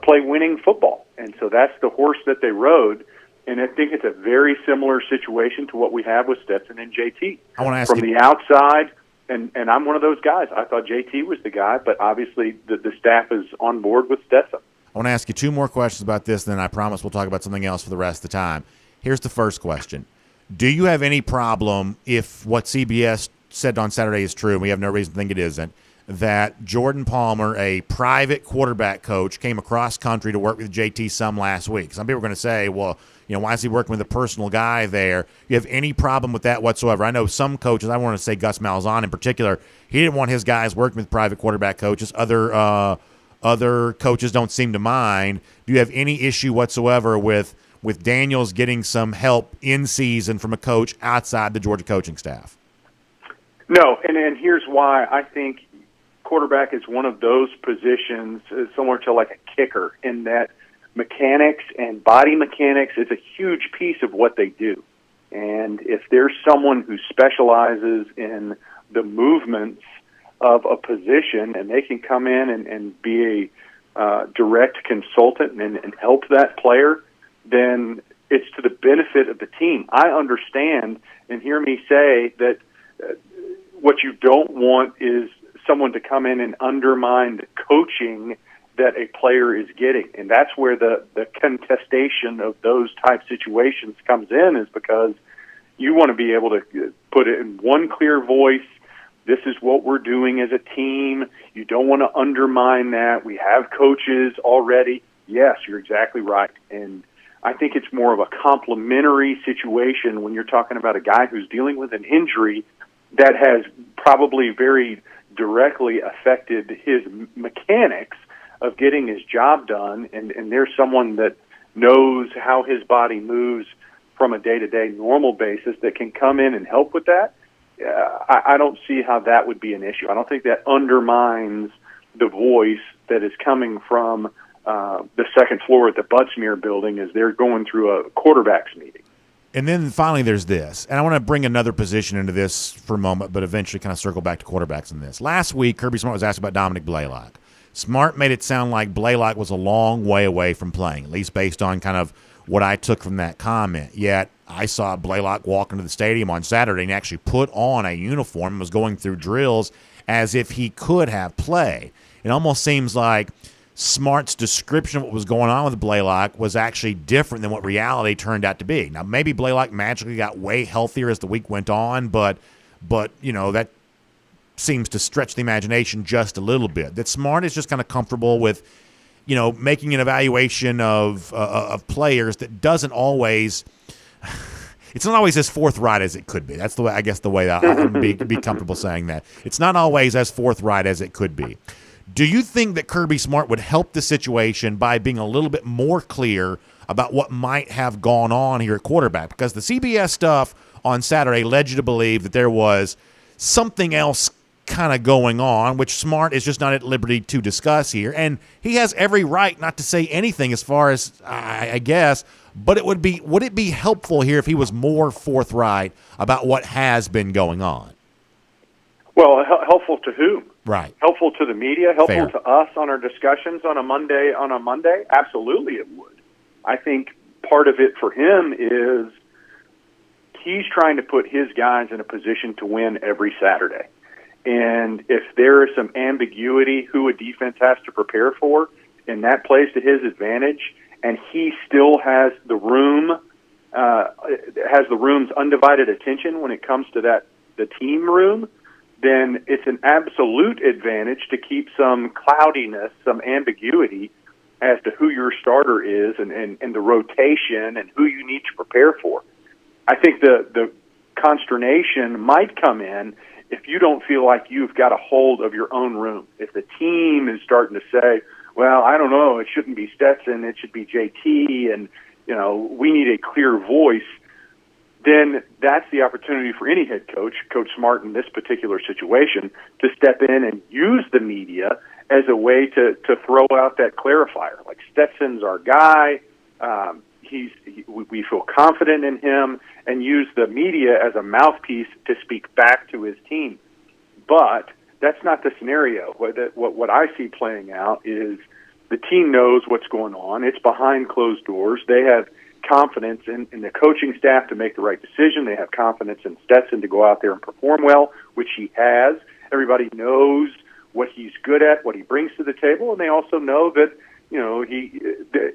play winning football. And so that's the horse that they rode. And I think it's a very similar situation to what we have with Stetson and JT. I want to ask from the outside, and I'm one of those guys. I thought JT was the guy, but obviously the staff is on board with Stetson. I want to ask you two more questions about this, then I promise we'll talk about something else for the rest of the time. Here's the first question. Do you have any problem if what CBS said on Saturday is true, and we have no reason to think it isn't, that Jordan Palmer, a private quarterback coach, came across country to work with JT some last week? Some people are going to say, well, why is he working with a personal guy there? You have any problem with that whatsoever? I know some coaches, I want to say Gus Malzahn in particular, he didn't want his guys working with private quarterback coaches. Other coaches don't seem to mind. Do you have any issue whatsoever with Daniels getting some help in season from a coach outside the Georgia coaching staff? No, and here's why. I think quarterback is one of those positions similar to like a kicker in that mechanics and body mechanics is a huge piece of what they do. And if there's someone who specializes in the movements of a position and they can come in and be a direct consultant and help that player, then it's to the benefit of the team. I understand and hear me say that what you don't want is someone to come in and undermine the coaching that a player is getting. And that's where the contestation of those type situations comes in, is because you want to be able to put it in one clear voice. This is what we're doing as a team. You don't want to undermine that. We have coaches already. Yes, you're exactly right. And I think it's more of a complementary situation when you're talking about a guy who's dealing with an injury that has probably very directly affected his mechanics of getting his job done, and there's someone that knows how his body moves from a day-to-day normal basis that can come in and help with that. I don't see how that would be an issue. I don't think that undermines the voice that is coming from the second floor at the Buttsmeer building as they're going through a quarterbacks meeting. And then finally there's this, and I want to bring another position into this for a moment, but eventually kind of circle back to quarterbacks in this. Last week, Kirby Smart was asked about Dominic Blaylock. Smart made it sound like Blaylock was a long way away from playing, at least based on kind of what I took from that comment. Yet I saw Blaylock walk into the stadium on Saturday and actually put on a uniform and was going through drills as if he could have played. It almost seems like Smart's description of what was going on with Blaylock was actually different than what reality turned out to be. Now, maybe Blaylock magically got way healthier as the week went on, but that seems to stretch the imagination just a little bit. That Smart is just kind of comfortable with, making an evaluation of players that doesn't always. It's not always as forthright as it could be. That's the way, I guess, the way I can be comfortable saying that. It's not always as forthright as it could be. Do you think that Kirby Smart would help the situation by being a little bit more clear about what might have gone on here at quarterback? Because the CBS stuff on Saturday led you to believe that there was something else kind of going on, which Smart is just not at liberty to discuss here. And he has every right not to say anything as far as, I guess, but would it be helpful here if he was more forthright about what has been going on? Well, helpful to whom? Right. Helpful to the media, helpful Fair. to us on our discussions on a Monday. Absolutely it would. I think part of it for him is he's trying to put his guys in a position to win every Saturday. And if there is some ambiguity who a defense has to prepare for, and that plays to his advantage, and he still has the room's undivided attention when it comes to the team room, then it's an absolute advantage to keep some cloudiness, some ambiguity as to who your starter is and the rotation and who you need to prepare for. I think the consternation might come in if you don't feel like you've got a hold of your own room. If the team is starting to say, well, I don't know, it shouldn't be Stetson, it should be JT, and we need a clear voice, then that's the opportunity for any head coach, Coach Smart in this particular situation, to step in and use the media as a way to throw out that clarifier. Like, Stetson's our guy, we feel confident in him, and use the media as a mouthpiece to speak back to his team. But that's not the scenario. What I see playing out is the team knows what's going on. It's behind closed doors. They have confidence in the coaching staff to make the right decision. They have confidence in Stetson to go out there and perform well, which he has. Everybody knows what he's good at, what he brings to the table, and they also know that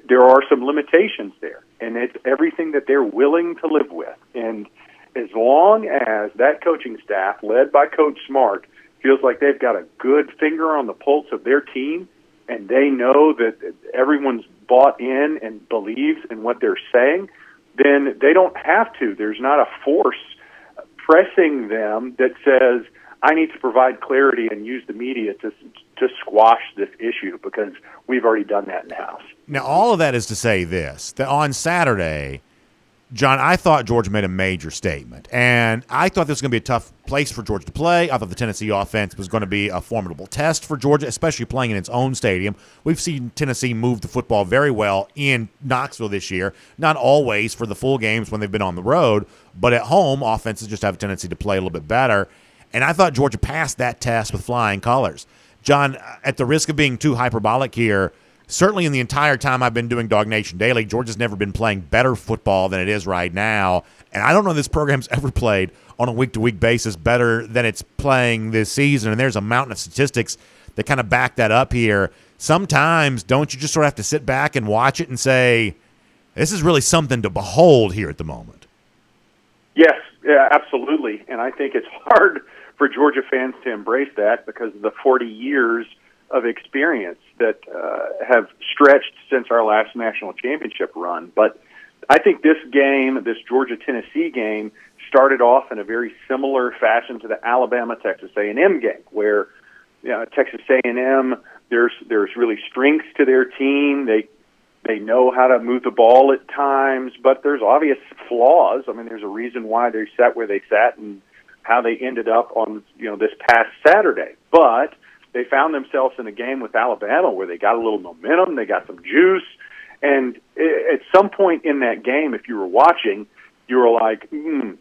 there are some limitations there, and it's everything that they're willing to live with. And as long as that coaching staff, led by Coach Smart, feels like they've got a good finger on the pulse of their team, and they know that everyone's bought in and believes in what they're saying, then they don't have to. There's not a force pressing them that says, I need to provide clarity and use the media to squash this issue, because we've already done that in-house. Now, all of that is to say this, that on Saturday, John, I thought Georgia made a major statement, and I thought this was going to be a tough place for Georgia to play. I thought the Tennessee offense was going to be a formidable test for Georgia, especially playing in its own stadium. We've seen Tennessee move the football very well in Knoxville this year, not always for the full games when they've been on the road, but at home, offenses just have a tendency to play a little bit better. And I thought Georgia passed that test with flying colors. John, at the risk of being too hyperbolic here, certainly in the entire time I've been doing DawgNation Daily, Georgia's never been playing better football than it is right now. And I don't know if this program's ever played on a week-to-week basis better than it's playing this season. And there's a mountain of statistics that kind of back that up here. Sometimes, don't you just sort of have to sit back and watch it and say, this is really something to behold here at the moment? Yes, yeah, absolutely. And I think it's hard for Georgia fans to embrace that because of the 40 years of experience that have stretched since our last national championship run. But I think this game, this Georgia-Tennessee game, started off in a very similar fashion to the Alabama-Texas A&M game, where Texas A&M, there's really strengths to their team. They know how to move the ball at times, but there's obvious flaws. I mean, there's a reason why they sat where they sat and how they ended up on this past Saturday. But they found themselves in a game with Alabama where they got a little momentum, they got some juice, and at some point in that game, if you were watching, you were like, can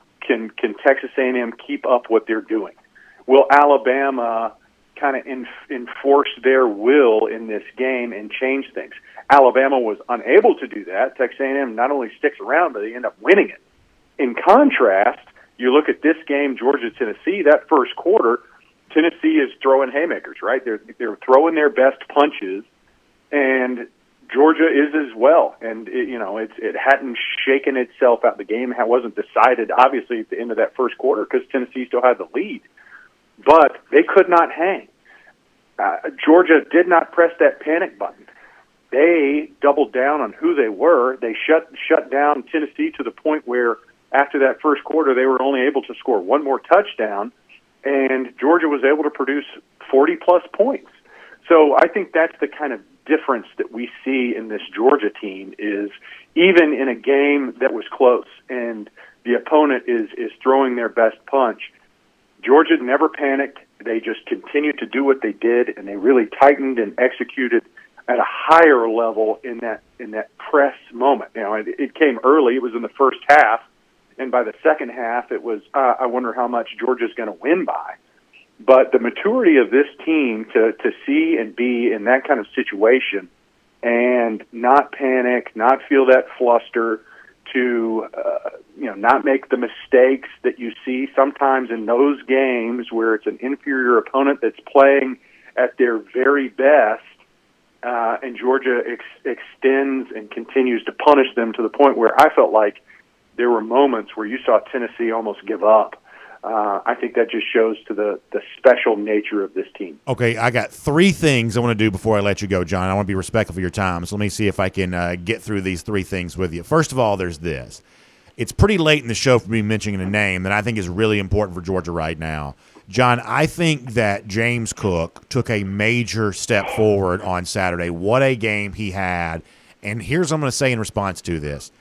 Texas A&M keep up what they're doing? Will Alabama kind of enforce their will in this game and change things? Alabama was unable to do that. Texas A&M not only sticks around, but they end up winning it. In contrast, you look at this game, Georgia-Tennessee, that first quarter, Tennessee is throwing haymakers, right? They're throwing their best punches, and Georgia is as well. And it hadn't shaken itself out. The game wasn't decided, obviously, at the end of that first quarter because Tennessee still had the lead. But they could not hang. Georgia did not press that panic button. They doubled down on who they were. They shut down Tennessee to the point where after that first quarter, they were only able to score one more touchdown, and Georgia was able to produce 40-plus points. So I think that's the kind of difference that we see in this Georgia team is even in a game that was close and the opponent is throwing their best punch, Georgia never panicked. They just continued to do what they did, and they really tightened and executed at a higher level in that press moment. It came early. It was in the first half. And by the second half, it was, I wonder how much Georgia's going to win by. But the maturity of this team to see and be in that kind of situation and not panic, not feel that fluster, to not make the mistakes that you see sometimes in those games where it's an inferior opponent that's playing at their very best, and Georgia extends and continues to punish them to the point where I felt like there were moments where you saw Tennessee almost give up. I think that just shows to the special nature of this team. Okay, I got three things I want to do before I let you go, John. I want to be respectful of your time, so let me see if I can get through these three things with you. First of all, there's this. It's pretty late in the show for me mentioning a name that I think is really important for Georgia right now. John, I think that James Cook took a major step forward on Saturday. What a game he had. And here's what I'm going to say in response to this.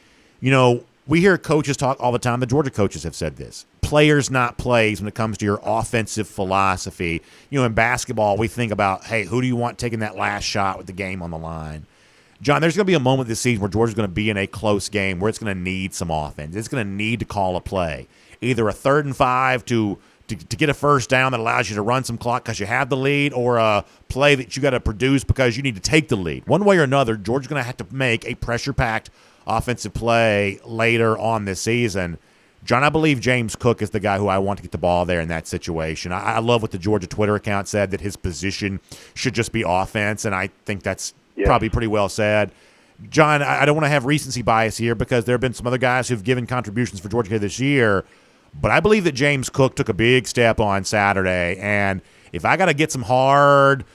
You know, we hear coaches talk all the time. The Georgia coaches have said this. Players, not plays, when it comes to your offensive philosophy. You know, in basketball, we think about, hey, who do you want taking that last shot with the game on the line? John, there's going to be a moment this season where Georgia's going to be in a close game where it's going to need some offense. It's going to need to call a play. Either a 3rd and 5 to get a first down that allows you to run some clock because you have the lead, or a play that you got to produce because you need to take the lead. One way or another, Georgia's going to have to make a pressure-packed offensive play later on this season. John, I believe James Cook is the guy who I want to get the ball there in that situation. I love what the Georgia Twitter account said, that his position should just be offense, and I think that's probably pretty well said. John, I don't want to have recency bias here because there have been some other guys who've given contributions for Georgia this year, but I believe that James Cook took a big step on Saturday, and if I got to get some hard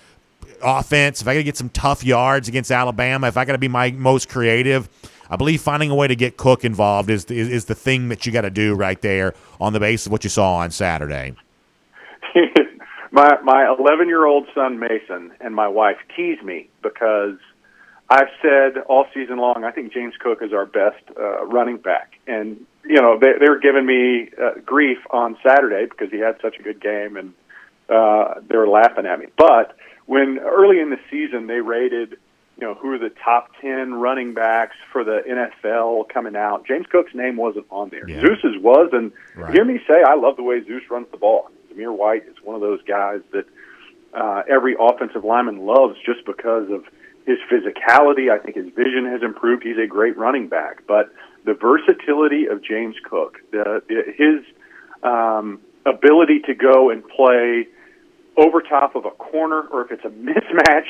offense, if I got to get some tough yards against Alabama, if I got to be my most creative, I believe finding a way to get Cook involved is the thing that you got to do right there on the basis of what you saw on Saturday. My 11-year-old son Mason and my wife tease me because I've said all season long I think James Cook is our best running back, and you know they're giving me grief on Saturday because he had such a good game, and they were laughing at me. But when early in the season they rated, you know, who are the top 10 running backs for the NFL coming out, James Cook's name wasn't on there. Yeah. Zeus's was, and right. You hear me say I love the way Zeus runs the ball. Zamir White is one of those guys that every offensive lineman loves just because of his physicality. I think his vision has improved. He's a great running back. But the versatility of James Cook, his ability to go and play over top of a corner, or if it's a mismatch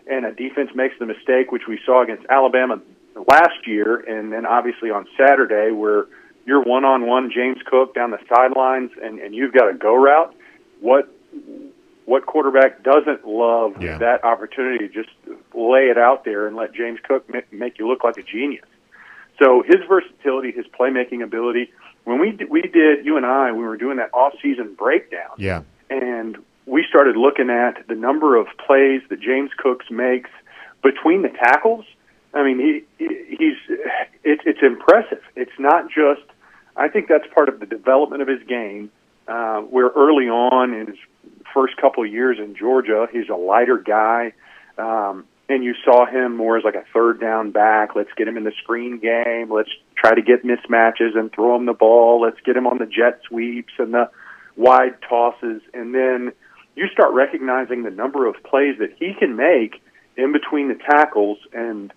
and a defense makes the mistake, which we saw against Alabama last year, and then obviously on Saturday where you're one-on-one James Cook down the sidelines and you've got a go route, what quarterback doesn't love that opportunity to just lay it out there and let James Cook make you look like a genius? So his versatility, his playmaking ability, when we did, you and I, we were doing that off-season breakdown, and we started looking at the number of plays that James Cook makes between the tackles. I mean, it's impressive. It's not just, I think that's part of the development of his game, where early on in his first couple of years in Georgia, he's a lighter guy, and you saw him more as like a 3rd down back. Let's get him in the screen game. Let's try to get mismatches and throw him the ball. Let's get him on the jet sweeps and the wide tosses. And then you start recognizing the number of plays that he can make in between the tackles, and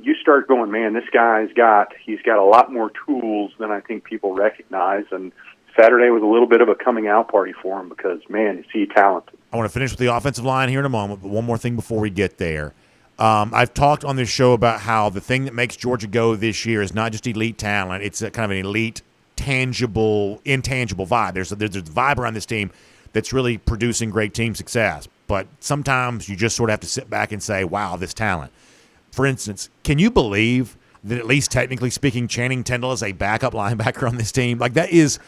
you start going, man, this guy's he's got a lot more tools than I think people recognize. And Saturday was a little bit of a coming out party for him because, man, is he talented. I want to finish with the offensive line here in a moment, but one more thing before we get there. I've talked on this show about how the thing that makes Georgia go this year is not just elite talent. It's a kind of an elite, tangible, intangible vibe. There's a vibe around this team that's really producing great team success. But sometimes you just sort of have to sit back and say, wow, this talent. For instance, can you believe that at least technically speaking, Channing Tindall is a backup linebacker on this team? Like that is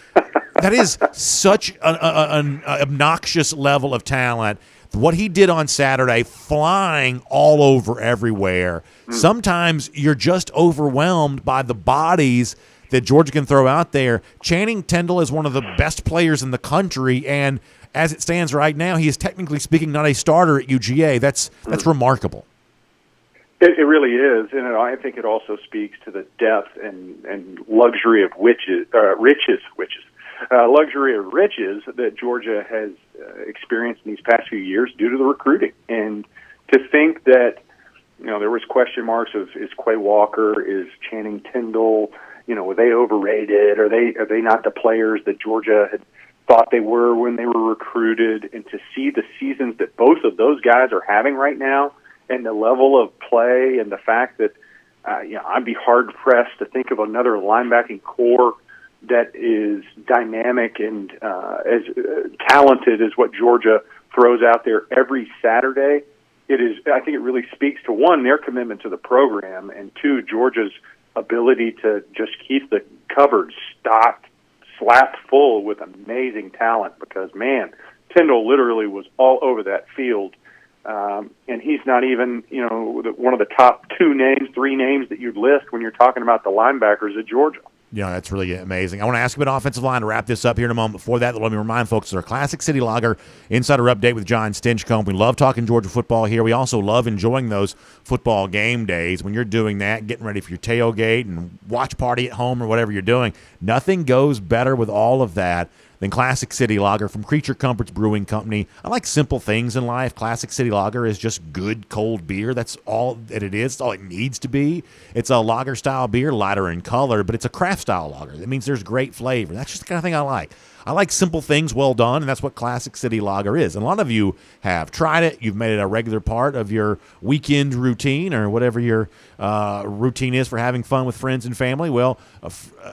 such an obnoxious level of talent. What he did on Saturday, flying all over everywhere. Sometimes you're just overwhelmed by the bodies that Georgia can throw out there. Channing Tindall is one of the best players in the country, and as it stands right now, he is technically speaking not a starter at UGA. That's remarkable. It really is, and I think it also speaks to the depth and luxury of riches that Georgia has experienced in these past few years due to the recruiting. And to think that, you know, there was question marks of, is Quay Walker, is Channing Tindall, you know, were they overrated? Are they not the players that Georgia had thought they were when they were recruited? And to see the seasons that both of those guys are having right now, and the level of play and the fact that, I'd be hard-pressed to think of another linebacking core that is dynamic and as talented as what Georgia throws out there every Saturday. I think it really speaks to, one, their commitment to the program, and two, Georgia's ability to just keep the cupboard stocked, slapped full with amazing talent, because, man, Tindall literally was all over that field. And he's not even, one of the top three names that you'd list when you're talking about the linebackers at Georgia. Yeah, that's really amazing. I want to ask you about offensive line to wrap this up here in a moment. Before that, let me remind folks of our Classic City Lager Insider Update with John Stinchcomb. We love talking Georgia football here. We also love enjoying those football game days. When you're doing that, getting ready for your tailgate and watch party at home or whatever you're doing, nothing goes better with all of that than Classic City Lager from Creature Comforts Brewing Company. I like simple things in life. Classic City Lager is just good cold beer. That's all that it is. It's all it needs to be. It's a lager-style beer, lighter in color, but it's a craft-style lager. That means there's great flavor. That's just the kind of thing I like. I like simple things well done, and that's what Classic City Lager is. And a lot of you have tried it. You've made it a regular part of your weekend routine or whatever your routine is for having fun with friends and family. Well,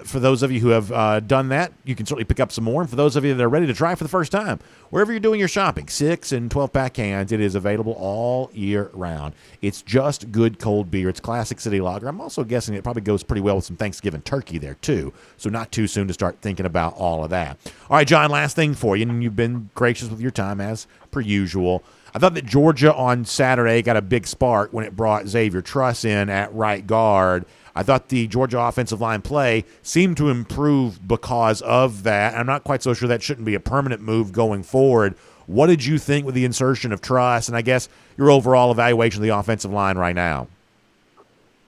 for those of you who have done that, you can certainly pick up some more. And for those of you that are ready to try for the first time, wherever you're doing your shopping, 6 and 12-pack cans, it is available all year round. It's just good cold beer. It's Classic City Lager. I'm also guessing it probably goes pretty well with some Thanksgiving turkey there, too. So not too soon to start thinking about all of that. All right, John, last thing for you, and you've been gracious with your time as per usual. I thought that Georgia on Saturday got a big spark when it brought Xavier Truss in at right guard. I thought the Georgia offensive line play seemed to improve because of that. I'm not quite so sure that shouldn't be a permanent move going forward. What did you think with the insertion of Truss, and I guess your overall evaluation of the offensive line right now?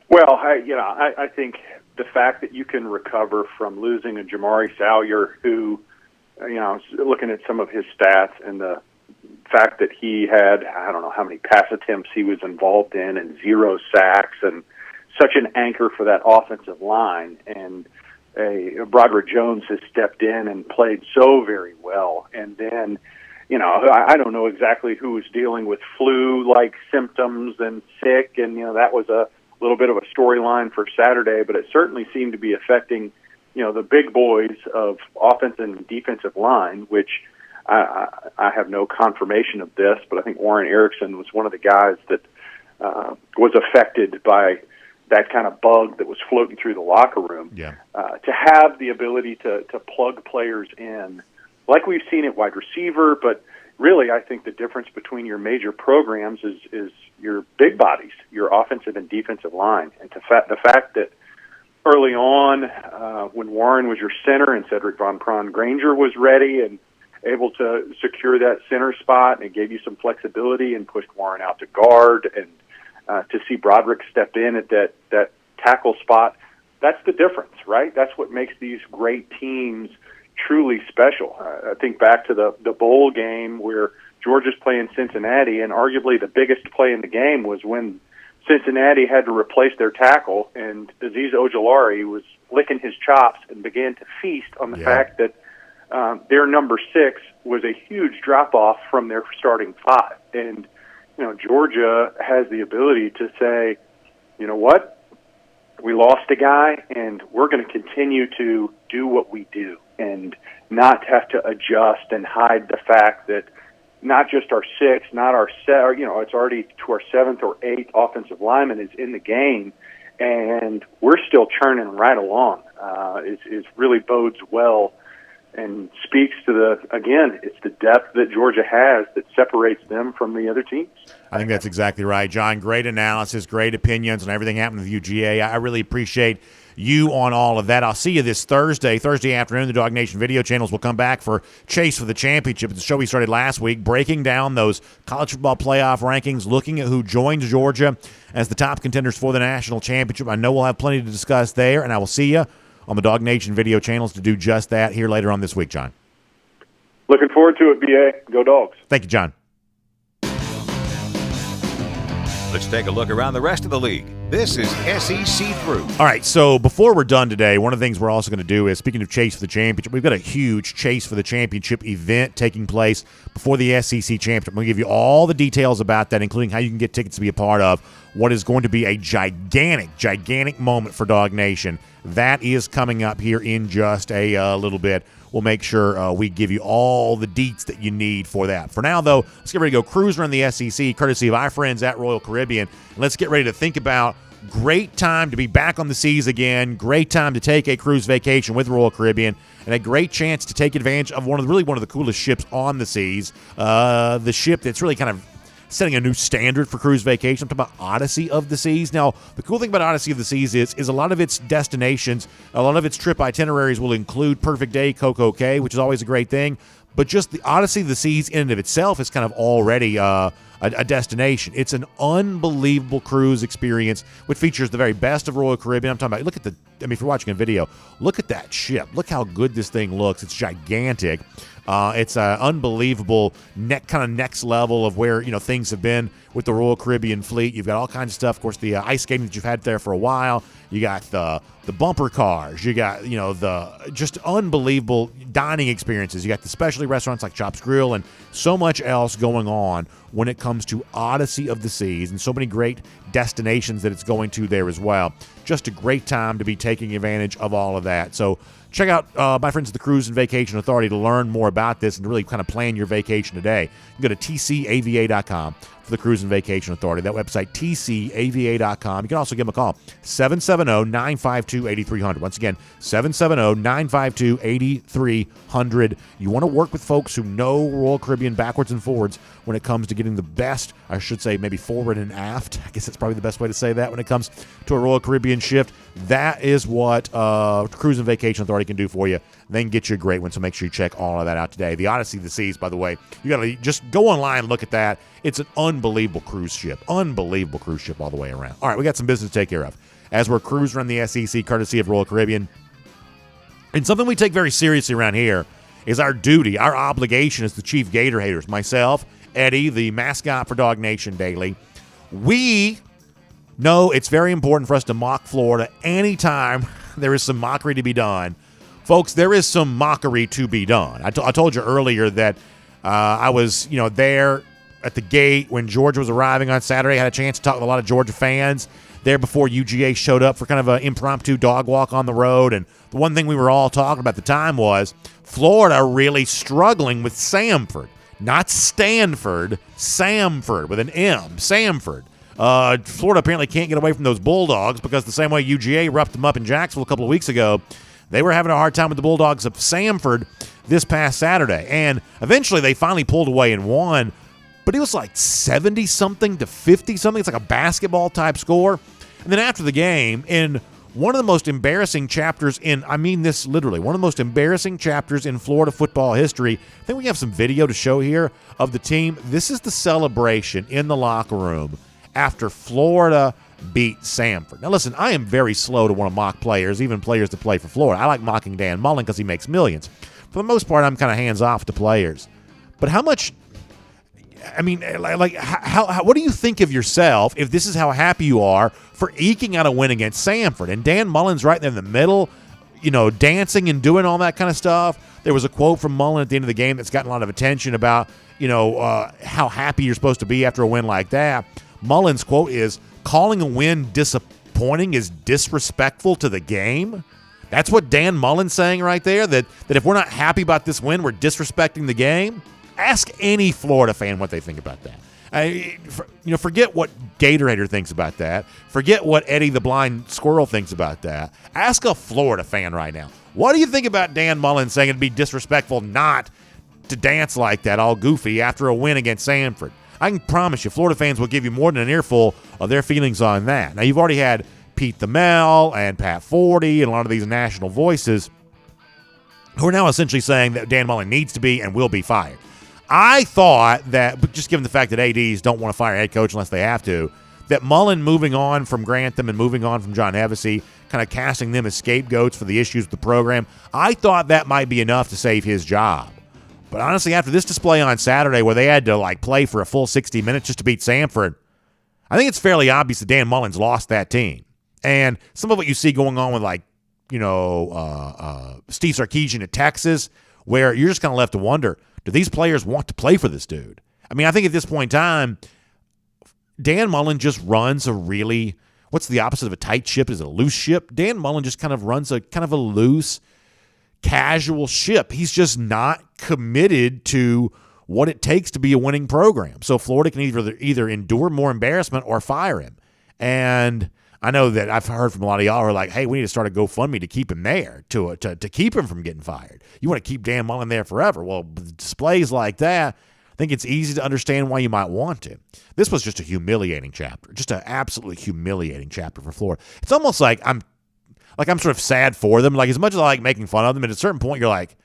Well, I think the fact that you can recover from losing a Jamari Salyer, who, looking at some of his stats and the fact that he had, I don't know how many pass attempts he was involved in and 0 sacks, and such an anchor for that offensive line. And Broderick Jones has stepped in and played so very well. And then, I don't know exactly who was dealing with flu-like symptoms and sick, and, that was a little bit of a storyline for Saturday, but it certainly seemed to be affecting, the big boys of offensive and defensive line, which I have no confirmation of this, but I think Warren Erickson was one of the guys that was affected by that kind of bug that was floating through the locker room. Yeah. To have the ability to plug players in, like we've seen at wide receiver, but really I think the difference between your major programs is your big bodies, your offensive and defensive line. And the fact that early on, when Warren was your center and Cedric Von Prawn-Granger was ready and able to secure that center spot, and it gave you some flexibility and pushed Warren out to guard, and to see Broderick step in at that tackle spot, that's the difference, right? That's what makes these great teams truly special. I think back to the bowl game where Georgia's playing Cincinnati, and arguably the biggest play in the game was when Cincinnati had to replace their tackle, and Azeez Ojulari was licking his chops and began to feast on the fact that their number 6 was a huge drop-off from their starting 5. And, Georgia has the ability to say, you know what, we lost a guy, and we're going to continue to do what we do and not have to adjust and hide the fact that not just our 6, not our it's already to our 7th or 8th offensive lineman is in the game, and we're still churning right along. It really bodes well and speaks to it's the depth that Georgia has that separates them from the other teams. I think that's exactly right, John. Great analysis, great opinions on everything happening with UGA. I really appreciate you on all of that. I'll see you this Thursday afternoon. The DawgNation video channels will come back for Chase for the Championship. It's a show we started last week, breaking down those college football playoff rankings, looking at who joins Georgia as the top contenders for the national championship. I know we'll have plenty to discuss there, and I will see you on the DawgNation video channels to do just that here later on this week, John. Looking forward to it, BA. Go Dogs. Thank you, John. Let's take a look around the rest of the league. This is SEC Through. All right, so before we're done today, one of the things we're also going to do is, speaking of Chase for the Championship, we've got a huge Chase for the Championship event taking place before the SEC Championship. I'm going to give you all the details about that, including how you can get tickets to be a part of what is going to be a gigantic moment for Dog Nation. That is coming up here in just a little bit. We'll make sure we give you all the deets that you need for that. For now, though, let's get ready to go cruise around the SEC, courtesy of our friends at Royal Caribbean. Let's get ready to think about great time to be back on the seas again, great time to take a cruise vacation with Royal Caribbean, and a great chance to take advantage of one of the coolest ships on the seas, the ship that's really kind of setting a new standard for cruise vacation. I'm talking about Odyssey of the Seas. Now, the cool thing about Odyssey of the Seas is a lot of its destinations, a lot of its trip itineraries will include Perfect Day, Coco Cay, which is always a great thing. But just the Odyssey of the Seas in and of itself is kind of already a destination. It's an unbelievable cruise experience, which features the very best of Royal Caribbean. I'm talking about, if you're watching a video, look at that ship. Look how good this thing looks. It's gigantic. It's an unbelievable next level of where things have been with the Royal Caribbean fleet. You've got all kinds of stuff. Of course, the ice skating that you've had there for a while. You got the bumper cars. You got the just unbelievable dining experiences. You got the specialty restaurants like Chops Grill and so much else going on when it comes to Odyssey of the Seas, and so many great destinations that it's going to there as well. Just a great time to be taking advantage of all of that. So check out my friends at the Cruise and Vacation Authority to learn more about this and to really kind of plan your vacation today. You can go to tcava.com for the Cruise and Vacation Authority. That website, tcava.com. You can also give them a call, 770-952-8300. Once again, 770-952-8300. You want to work with folks who know Royal Caribbean backwards and forwards when it comes to getting the best, I should say maybe forward and aft. I guess that's probably the best way to say that when it comes to a Royal Caribbean shift. That is what Cruise and Vacation Authority can do for you. They can get you a great one, so make sure you check all of that out today. The Odyssey of the Seas, by the way, you got to just go online and look at that. It's an unbelievable cruise ship all the way around. All right, we got some business to take care of as we're cruising around the SEC, courtesy of Royal Caribbean. And something we take very seriously around here is our duty, our obligation as the chief Gator haters. Myself, Eddie, the mascot for DawgNation Daily. We know it's very important for us to mock Florida anytime there is some mockery to be done. Folks, there is some mockery to be done. I told you earlier that I was, there at the gate when Georgia was arriving on Saturday. I had a chance to talk with a lot of Georgia fans there before UGA showed up for kind of an impromptu dog walk on the road. And the one thing we were all talking about at the time was Florida really struggling with Samford. Not Stanford, Samford with an M, Samford. Florida apparently can't get away from those Bulldogs because the same way UGA roughed them up in Jacksonville a couple of weeks ago, they were having a hard time with the Bulldogs of Samford this past Saturday. And eventually they finally pulled away and won, but it was like 70-something to 50-something. It's like a basketball-type score. And then after the game, in one of the most embarrassing chapters I mean this literally, one of the most embarrassing chapters in Florida football history, I think we have some video to show here of the team. This is the celebration in the locker room after Florida beat Samford. Now, listen, I am very slow to want to mock players, even players that play for Florida. I like mocking Dan Mullen because he makes millions. For the most part, I'm kind of hands-off to players. But how much, what do you think of yourself if this is how happy you are for eking out a win against Samford? And Dan Mullen's right there in the middle, dancing and doing all that kind of stuff. There was a quote from Mullen at the end of the game that's gotten a lot of attention about, how happy you're supposed to be after a win like that. Mullen's quote is, calling a win disappointing is disrespectful to the game. That's what Dan Mullen's saying right there, that if we're not happy about this win, we're disrespecting the game. Ask any Florida fan what they think about that. Forget what Gatorhater thinks about that. Forget what Eddie the Blind Squirrel thinks about that. Ask a Florida fan right now. What do you think about Dan Mullen saying it'd be disrespectful not to dance like that, all goofy, after a win against Samford? I can promise you, Florida fans will give you more than an earful of their feelings on that. Now, you've already had Pete the Mel and Pat Forty and a lot of these national voices who are now essentially saying that Dan Mullen needs to be and will be fired. I thought that, but just given the fact that ADs don't want to fire a head coach unless they have to, that Mullen moving on from Grantham and moving on from John Hevesy, kind of casting them as scapegoats for the issues with the program, I thought that might be enough to save his job. But honestly, after this display on Saturday where they had to play for a full 60 minutes just to beat Samford, I think it's fairly obvious that Dan Mullen's lost that team. And some of what you see going on with, like, Steve Sarkisian at Texas, where you're just kind of left to wonder, do these players want to play for this dude? I mean, I think at this point in time, Dan Mullen just runs a really, what's the opposite of a tight ship? Is it a loose ship? Dan Mullen just kind of runs a kind of a loose, casual ship. He's just not committed to what it takes to be a winning program. So Florida can either endure more embarrassment or fire him. And I know that I've heard from a lot of y'all who are like, hey, we need to start a GoFundMe to keep him there, to keep him from getting fired. You want to keep Dan Mullen there forever. Well, with displays like that, I think it's easy to understand why you might want to. This was just a humiliating chapter, just an absolutely humiliating chapter for Florida. It's almost like I'm sort of sad for them. Like, as much as I like making fun of them, at a certain point you're like,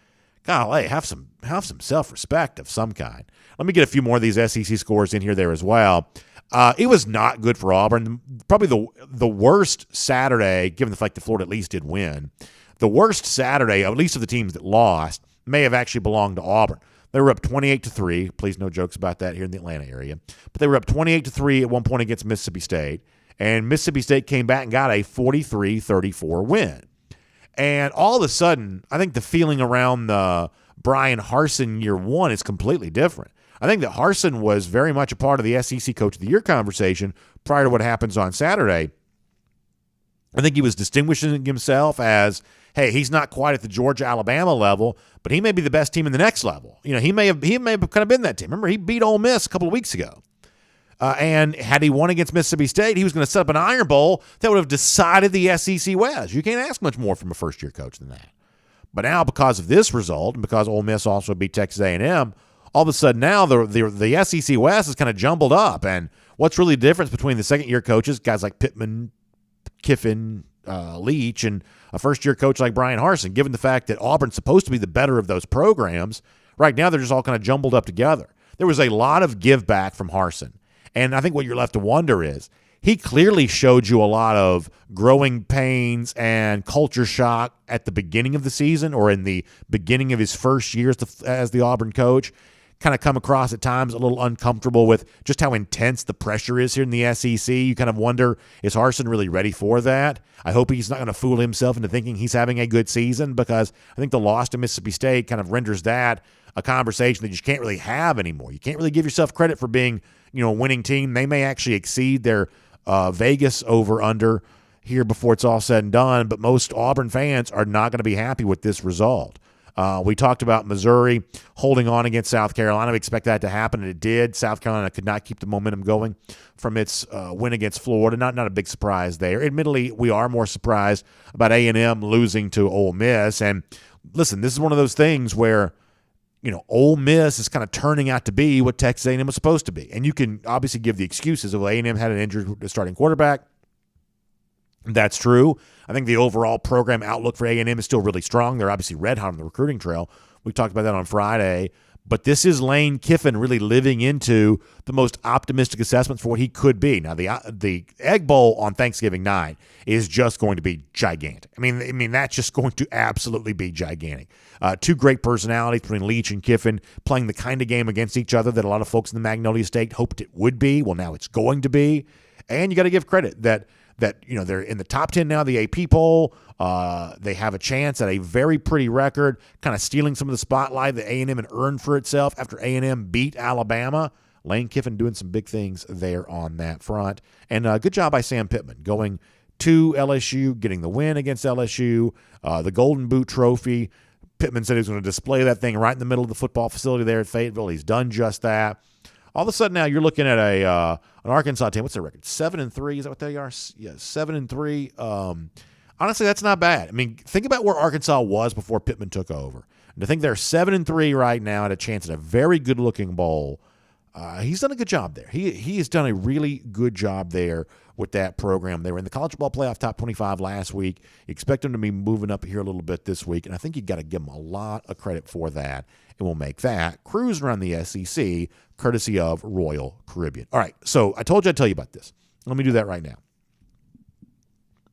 golly, have some self-respect of some kind. Let me get a few more of these SEC scores in here there as well. It was not good for Auburn. Probably the worst Saturday, given the fact that Florida at least did win, the worst Saturday, at least of the teams that lost, may have actually belonged to Auburn. They were up 28-3. Please, no jokes about that here in the Atlanta area. But they were up 28-3 at one point against Mississippi State. And Mississippi State came back and got a 43-34 win. And all of a sudden, I think the feeling around the Brian Harsin year one is completely different. I think that Harsin was very much a part of the SEC Coach of the Year conversation prior to what happens on Saturday. I think he was distinguishing himself as, hey, he's not quite at the Georgia-Alabama level, but he may be the best team in the next level. He may have kind of been that team. Remember, he beat Ole Miss a couple of weeks ago. And had he won against Mississippi State, he was going to set up an Iron Bowl that would have decided the SEC West. You can't ask much more from a first-year coach than that. But now, because of this result, and because Ole Miss also beat Texas A&M, all of a sudden now the SEC West is kind of jumbled up. And what's really the difference between the second-year coaches, guys like Pittman, Kiffin, Leach, and a first-year coach like Brian Harsin, given the fact that Auburn's supposed to be the better of those programs, right now they're just all kind of jumbled up together. There was a lot of give back from Harsin. And I think what you're left to wonder is, he clearly showed you a lot of growing pains and culture shock at the beginning of the season, or in the beginning of his first year as the Auburn coach. Kind of come across at times a little uncomfortable with just how intense the pressure is here in the SEC. You kind of wonder, is Harsin really ready for that? I hope he's not going to fool himself into thinking he's having a good season, because I think the loss to Mississippi State kind of renders that a conversation that you can't really have anymore. You can't really give yourself credit for being, a winning team. They may actually exceed their Vegas over-under here before it's all said and done, but most Auburn fans are not going to be happy with this result. We talked about Missouri holding on against South Carolina. We expect that to happen, and it did. South Carolina could not keep the momentum going from its win against Florida. Not a big surprise there. Admittedly, we are more surprised about A&M losing to Ole Miss. And listen, this is one of those things where, Ole Miss is kind of turning out to be what Texas A&M was supposed to be. And you can obviously give the excuses of A&M had an injured starting quarterback. That's true. I think the overall program outlook for A&M is still really strong. They're obviously red hot on the recruiting trail. We talked about that on Friday. But this is Lane Kiffin really living into the most optimistic assessments for what he could be. Now, the Egg Bowl on Thanksgiving night is just going to be gigantic. I mean that's just going to absolutely be gigantic. Two great personalities between Leach and Kiffin playing the kind of game against each other that a lot of folks in the Magnolia State hoped it would be. Well, now it's going to be. And you got to give credit that they're in the top 10 now, the AP poll. They have a chance at a very pretty record, kind of stealing some of the spotlight that A&M had earned for itself after A&M beat Alabama. Lane Kiffin doing some big things there on that front. And good job by Sam Pittman going to LSU, getting the win against LSU, the Golden Boot Trophy. Pittman said he was going to display that thing right in the middle of the football facility there at Fayetteville. He's done just that. All of a sudden now you're looking at an Arkansas team. What's their record? 7-3. Is that what they are? Yeah, 7-3. Honestly, that's not bad. I mean, think about where Arkansas was before Pittman took over. And to think they're 7-3 right now, at a chance at a very good-looking bowl. He's done a good job there. He has done a really good job there with that program. They were in the College Football Playoff top 25 last week. You expect them to be moving up here a little bit this week, and I think you got to give them a lot of credit for that. And we'll make that cruise around the SEC, courtesy of Royal Caribbean. All right, so I told you I'd tell you about this. Let me do that right now.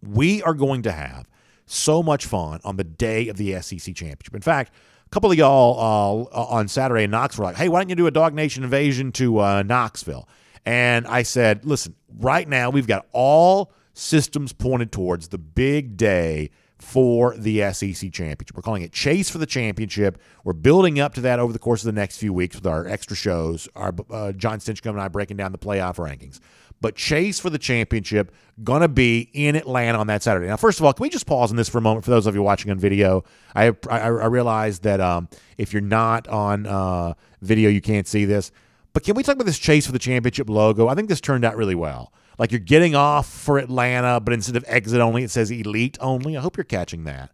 We are going to have so much fun on the day of the SEC Championship. In fact, a couple of y'all on Saturday in Knoxville were like, hey, why don't you do a DawgNation invasion to Knoxville? And I said, listen, right now we've got all systems pointed towards the big day for the SEC championship. We're calling it Chase for the Championship. We're building up to that over the course of the next few weeks with our extra shows, our John Stinchcomb and I breaking down the playoff rankings. But Chase for the Championship going to be in Atlanta on that Saturday. Now, first of all, can we just pause on this for a moment for those of you watching on video? I realize that if you're not on video, you can't see this. But can we talk about this Chase for the Championship logo? I think this turned out really well. Like, you're getting off for Atlanta, but instead of exit only, it says elite only. I hope you're catching that.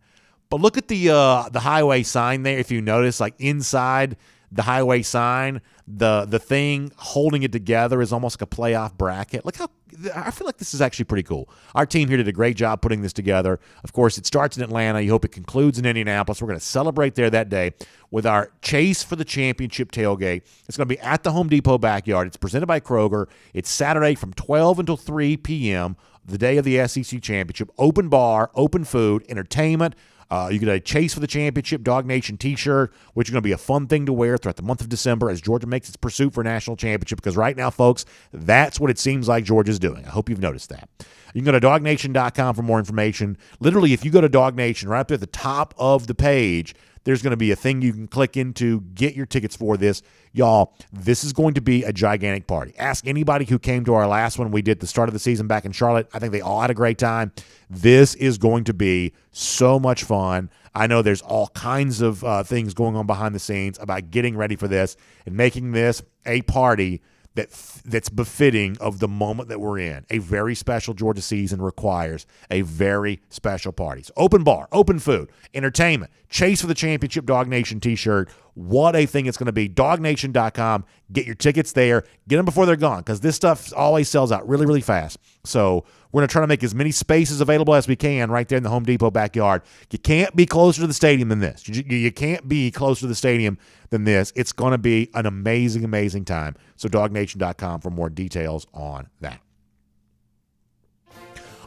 But look at the highway sign there. If you notice, like inside the highway sign, the thing holding it together is almost like a playoff bracket. Look how I feel like this is actually pretty cool. Our team here did a great job putting this together. Of course, it starts in Atlanta. You hope it concludes in Indianapolis. We're going to celebrate there that day with our Chase for the Championship tailgate. It's going to be at the Home Depot backyard. It's presented by Kroger. It's Saturday from 12 until 3 p.m., the day of the SEC Championship. Open bar, open food, entertainment. You get a Chase for the Championship DawgNation t-shirt, which is going to be a fun thing to wear throughout the month of December as Georgia makes its pursuit for a national championship, because right now, folks, that's what it seems like Georgia's doing. I hope you've noticed that. You can go to DawgNation.com for more information. Literally, if you go to DawgNation, right up there at the top of the page, there's going to be a thing you can click into, get your tickets for this. Y'all, this is going to be a gigantic party. Ask anybody who came to our last one we did the start of the season back in Charlotte. I think they all had a great time. This is going to be so much fun. I know there's all kinds of things going on behind the scenes about getting ready for this and making this a party that's befitting of the moment that we're in. A very special Georgia season requires a very special party. So open bar, open food, entertainment, Chase for the Championship DawgNation t-shirt. What a thing it's going to be. DawgNation.com. Get your tickets there. Get them before they're gone, because this stuff always sells out really, really fast. So we're going to try to make as many spaces available as we can right there in the Home Depot backyard. You can't be closer to the stadium than this. You can't be closer to the stadium than this. It's going to be an amazing, amazing time. So DawgNation.com for more details on that.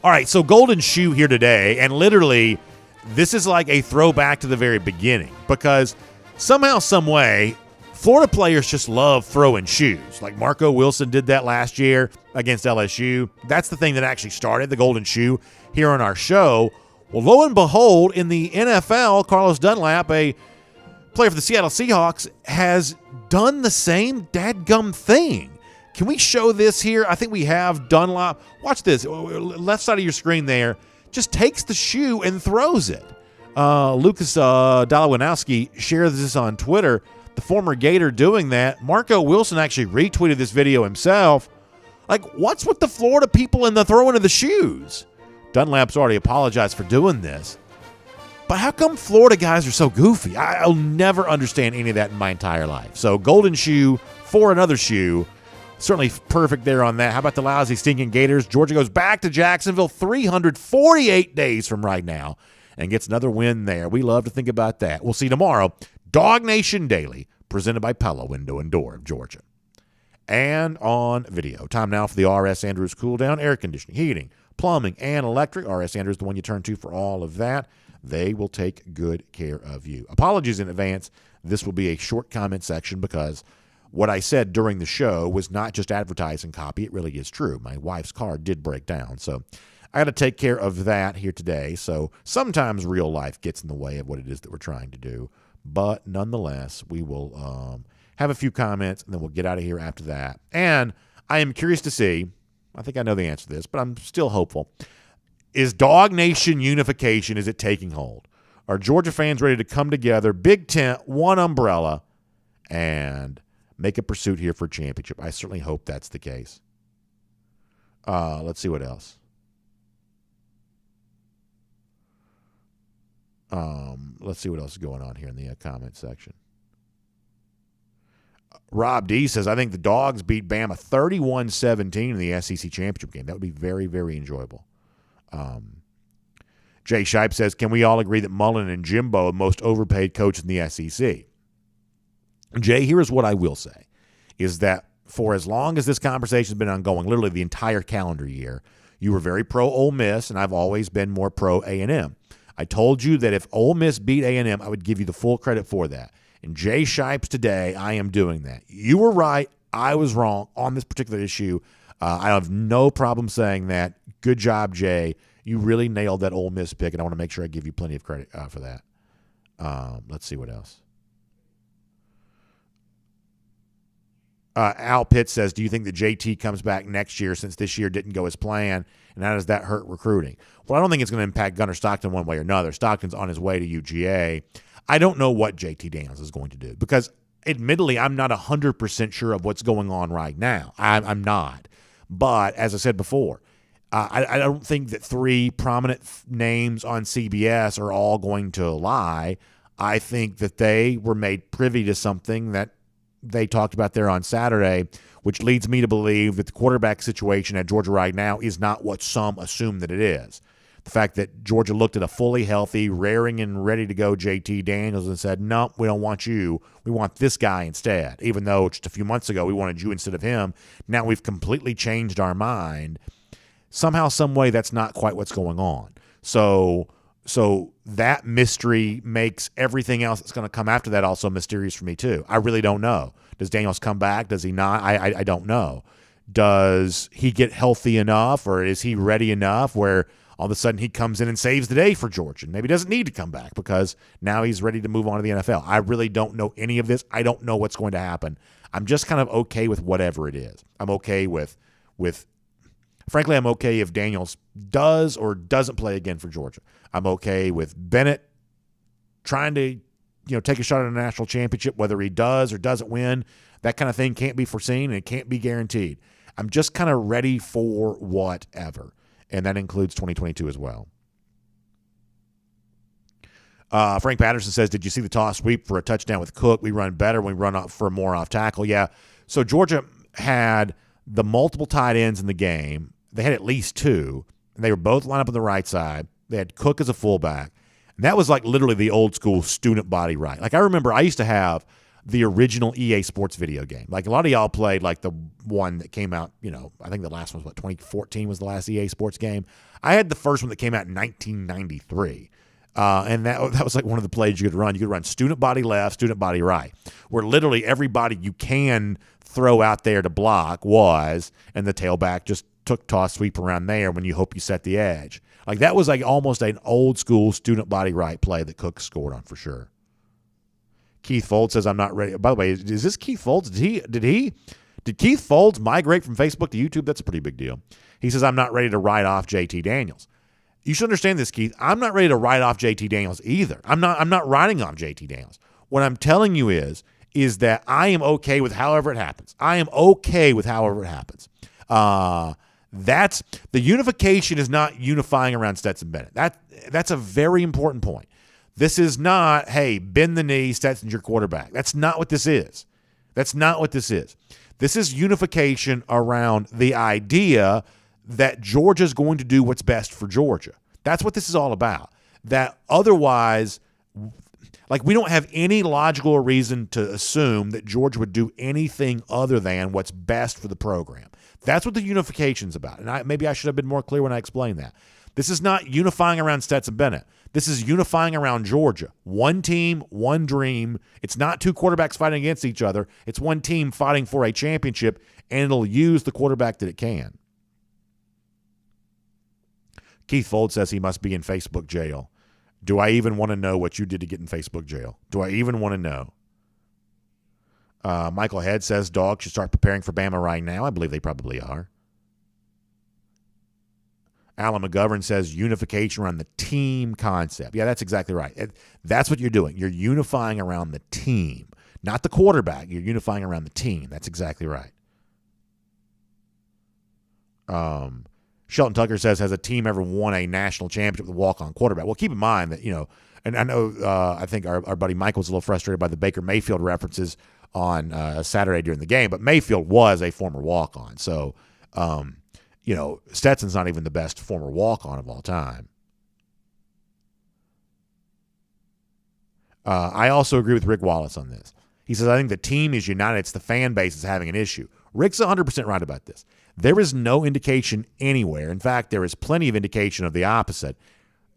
All right, so Golden Shoe here today, and literally this is like a throwback to the very beginning, because somehow, some way, Florida players just love throwing shoes. Like Marco Wilson did that last year against LSU. That's the thing that actually started the Golden Shoe here on our show. Well, lo and behold, in the NFL, Carlos Dunlap, a player for the Seattle Seahawks, has done the same dadgum thing. Can we show this here? I think we have Dunlap. Watch this. Left side of your screen there. Just takes the shoe and throws it. Lucas Dalawanowski shared this on Twitter. The former Gator doing that. Marco Wilson actually retweeted this video himself. Like, what's with the Florida people and the throwing of the shoes? Dunlap's already apologized for doing this. But how come Florida guys are so goofy? I'll never understand any of that in my entire life. So Golden Shoe for another shoe. Certainly perfect there on that. How about the lousy, stinking Gators? Georgia goes back to Jacksonville 348 days from right now and gets another win there. We love to think about that. We'll see you tomorrow. DawgNation Daily, presented by Pella Window and Door of Georgia. And on video. Time now for the R.S. Andrews Cool Down, air conditioning, heating, plumbing, and electric. R.S. Andrews, the one you turn to for all of that. They will take good care of you. Apologies in advance. This will be a short comment section, because what I said during the show was not just advertising copy. It really is true. My wife's car did break down, so I got to take care of that here today. So sometimes real life gets in the way of what it is that we're trying to do. But nonetheless, we will have a few comments, and then we'll get out of here after that. And I am curious to see, I think I know the answer to this, but I'm still hopeful. Is DawgNation unification, is it taking hold? Are Georgia fans ready to come together, big tent, one umbrella, and make a pursuit here for a championship? I certainly hope that's the case. Let's see what else. Let's see what else is going on here in the comment section. Rob D says, I think the Dogs beat Bama 31-17 in the SEC championship game. That would be very, very enjoyable. Jay Shipe says, can we all agree that Mullen and Jimbo are the most overpaid coach in the SEC? Jay, here is what I will say, is that for as long as this conversation has been ongoing, literally the entire calendar year, you were very pro Ole Miss, and I've always been more pro A&M. I told you that if Ole Miss beat A&M, I would give you the full credit for that. And Jay Shipes today, I am doing that. You were right. I was wrong on this particular issue. I have no problem saying that. Good job, Jay. You really nailed that Ole Miss pick, and I want to make sure I give you plenty of credit for that. Let's see what else. Al Pitt says, do you think that JT comes back next year since this year didn't go as planned, and how does that hurt recruiting? Well, I don't think it's going to impact Gunnar Stockton one way or another. Stockton's on his way to UGA. I don't know what JT Daniels is going to do because, admittedly, I'm not 100% sure of what's going on right now. I'm not. But, as I said before, I don't think that three prominent names on CBS are all going to lie. I think that they were made privy to something that they talked about there on Saturday, which leads me to believe that the quarterback situation at Georgia right now is not what some assume that it is. The fact that Georgia looked at a fully healthy, raring and ready to go JT Daniels and said, no, we don't want you. We want this guy instead. Even though just a few months ago we wanted you instead of him. Now we've completely changed our mind. Somehow, some way, that's not quite what's going on. So that mystery makes everything else that's going to come after that also mysterious for me too. I really don't know. Does Daniels come back? Does he not? I don't know. Does he get healthy enough, or is he ready enough where all of a sudden he comes in and saves the day for Georgia? Maybe he doesn't need to come back because now he's ready to move on to the NFL. I really don't know any of this. I don't know what's going to happen. I'm just kind of okay with whatever it is. I'm okay with frankly, I'm okay if Daniels does or doesn't play again for Georgia. I'm okay with Bennett trying to, take a shot at a national championship, whether he does or doesn't win. That kind of thing can't be foreseen and it can't be guaranteed. I'm just kind of ready for whatever, and that includes 2022 as well. Frank Patterson says, did you see the toss sweep for a touchdown with Cook? We run better when we run up for more off tackle. Yeah, so Georgia had the multiple tight ends in the game. They had at least two, and they were both lined up on the right side. They had Cook as a fullback, and that was like literally the old school student body right. Like I remember I used to have the original EA Sports video game. Like a lot of y'all played like the one that came out, I think the last one was 2014 was the last EA Sports game. I had the first one that came out in 1993. And that was like one of the plays you could run. You could run student body left, student body right, where literally everybody you can throw out there to block was, and the tailback just took toss sweep around there when you hope you set the edge. Like that was like almost an old school student body right play that Cook scored on for sure. Keith Folds says, I'm not ready. By the way, is this Keith Folds? Did Keith Folds migrate from Facebook to YouTube? That's a pretty big deal. He says, I'm not ready to write off JT Daniels. You should understand this, Keith. I'm not ready to write off JT Daniels either. I'm not writing off JT Daniels. What I'm telling you is that I am okay with however it happens. I am okay with however it happens. That's the unification is not unifying around Stetson Bennett. That's a very important point. This is not, hey, bend the knee, Stetson's your quarterback. That's not what this is. That's not what this is. This is unification around the idea that Georgia's going to do what's best for Georgia. That's what this is all about. That otherwise, like we don't have any logical reason to assume that Georgia would do anything other than what's best for the program. That's what the unification's about. And maybe I should have been more clear when I explained that. This is not unifying around Stetson Bennett. This is unifying around Georgia. One team, one dream. It's not two quarterbacks fighting against each other. It's one team fighting for a championship, and it'll use the quarterback that it can. Keith Fold says he must be in Facebook jail. Do I even want to know what you did to get in Facebook jail? Do I even want to know? Michael Head says Dawg should start preparing for Bama right now. I believe they probably are. Alan McGovern says unification around the team concept. Yeah, that's exactly right. That's what you're doing. You're unifying around the team, not the quarterback. You're unifying around the team. That's exactly right. Shelton Tucker says, has a team ever won a national championship with a walk-on quarterback? Well, keep in mind that, and I know I think our buddy Michael was a little frustrated by the Baker Mayfield references on Saturday during the game, but Mayfield was a former walk-on. So, Stetson's not even the best former walk-on of all time. I also agree with Rick Wallace on this. He says, I think the team is united. It's the fan base is having an issue. Rick's 100% right about this. There is no indication anywhere. In fact, there is plenty of indication of the opposite,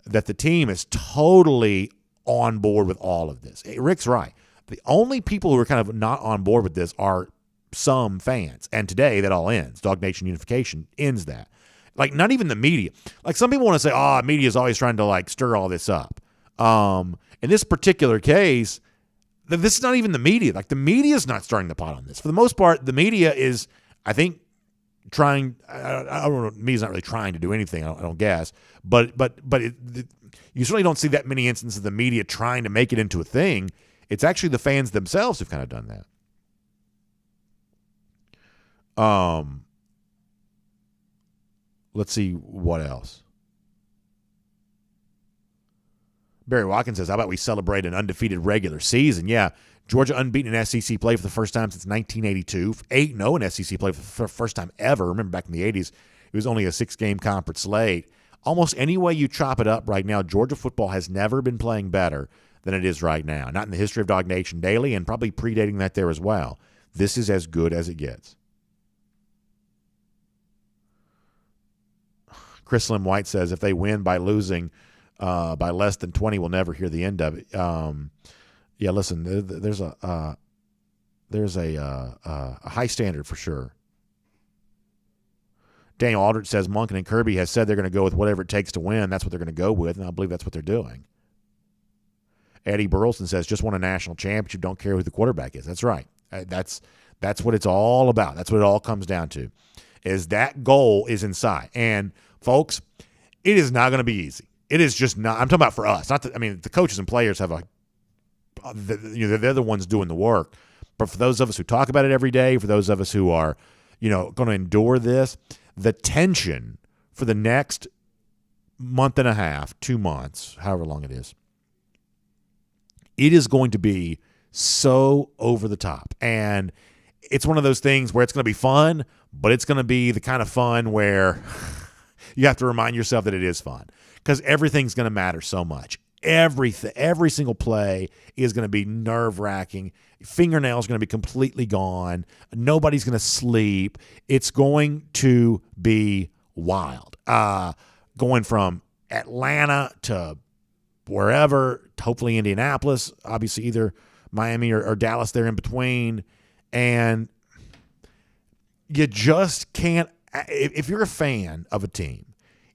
that the team is totally on board with all of this. Rick's right. The only people who are kind of not on board with this are some fans. And today that all ends. DawgNation Unification ends that. Like, not even the media. Like, some people want to say, media is always trying to, like, stir all this up. In this particular case, this is not even the media. Like, the media is not stirring the pot on this. For the most part, the media is, I think, trying. I don't know. Media's not really trying to do anything. I don't guess. But you certainly don't see that many instances of the media trying to make it into a thing. It's actually the fans themselves who've kind of done that. Let's see what else. Barry Watkins says, how about we celebrate an undefeated regular season? Yeah, Georgia unbeaten in SEC play for the first time since 1982. 8-0 in SEC play for the first time ever. Remember back in the 80s, it was only a 6-game conference slate. Almost any way you chop it up right now, Georgia football has never been playing better than it is right now. Not in the history of DawgNation Daily, and probably predating that there as well. This is as good as it gets. Chris Slim White says, if they win by losing by less than 20, we'll never hear the end of it. Yeah, listen, there's a high standard for sure. Daniel Aldrich says Monken and Kirby has said they're going to go with whatever it takes to win. That's what they're going to go with, and I believe that's what they're doing. Eddie Burleson says just won a national championship. Don't care who the quarterback is. That's right. That's what it's all about. That's what it all comes down to. Is that goal is in sight. And folks, it is not going to be easy. It is just not. I'm talking about for us. The coaches and players have they're the ones doing the work. But for those of us who talk about it every day, for those of us who are, going to endure this, the tension for the next month and a half, 2 months, however long it is going to be so over the top. And it's one of those things where it's going to be fun, but it's going to be the kind of fun where you have to remind yourself that it is fun, because everything's going to matter so much. Every single play is going to be nerve-wracking. Fingernails are going to be completely gone. Nobody's going to sleep. It's going to be wild. Going from Atlanta to wherever, hopefully Indianapolis, obviously either Miami or Dallas there in between. And you just can't, if you're a fan of a team,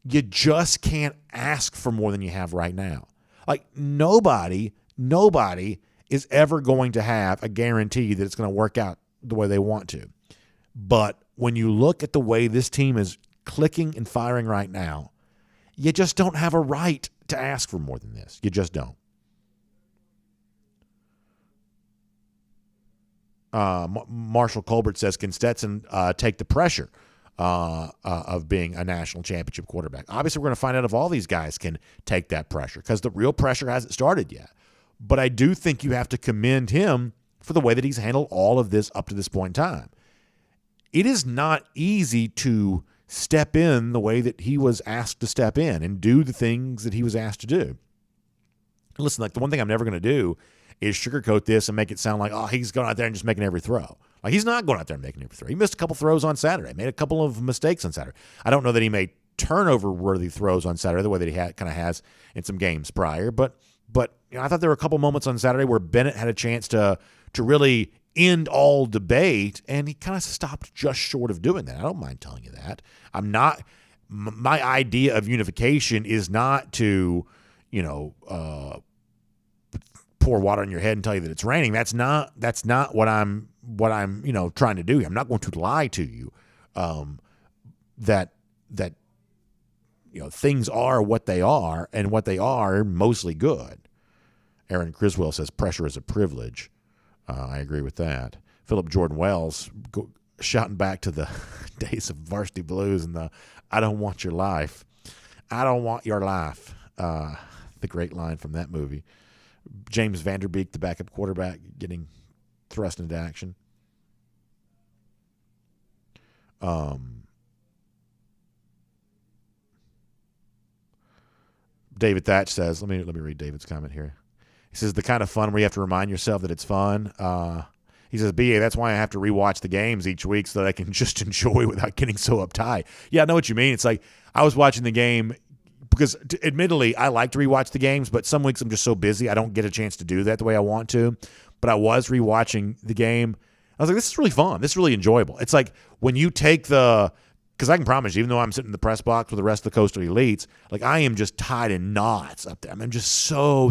you just can't ask for more than you have right now. Like, nobody is ever going to have a guarantee that it's going to work out the way they want to. But when you look at the way this team is clicking and firing right now, you just don't have a right to ask for more than this. You just don't. Marshall Colbert says, can Stetson take the pressure of being a national championship quarterback? Obviously, we're going to find out if all these guys can take that pressure, because the real pressure hasn't started yet. But I do think you have to commend him for the way that he's handled all of this up to this point in time. It is not easy to step in the way that he was asked to step in and do the things that he was asked to do. Listen, like, the one thing I'm never going to do is sugarcoat this and make it sound like, he's going out there and just making every throw. Like, he's not going out there and making every throw. He missed a couple throws on Saturday, made a couple of mistakes on Saturday. I don't know that he made turnover-worthy throws on Saturday the way that he kind of has in some games prior, but I thought there were a couple moments on Saturday where Bennett had a chance to really end all debate, and he kind of stopped just short of doing that. I don't mind telling you that. My idea of unification is not to, pour water on your head and tell you that it's raining. That's not what I'm trying to do. I'm not going to lie to you that things are what they are, and what they are mostly good. Aaron Criswell says pressure is a privilege. I agree with that. Philip Jordan Wells shouting back to the days of Varsity Blues and the "I don't want your life, I don't want your life." The great line from that movie. James Vanderbeek, the backup quarterback, getting thrust into action. David Thatch says, let me read David's comment here. He says, the kind of fun where you have to remind yourself that it's fun. He says, BA, that's why I have to rewatch the games each week so that I can just enjoy without getting so uptight. Yeah, I know what you mean. It's like I was watching the game because, admittedly, I like to rewatch the games, but some weeks I'm just so busy I don't get a chance to do that the way I want to. But I was rewatching the game. I was like, this is really fun. This is really enjoyable. It's like when you take because I can promise you, even though I'm sitting in the press box with the rest of the Coastal Elites, like I am just tied in knots up there. I mean, I'm just so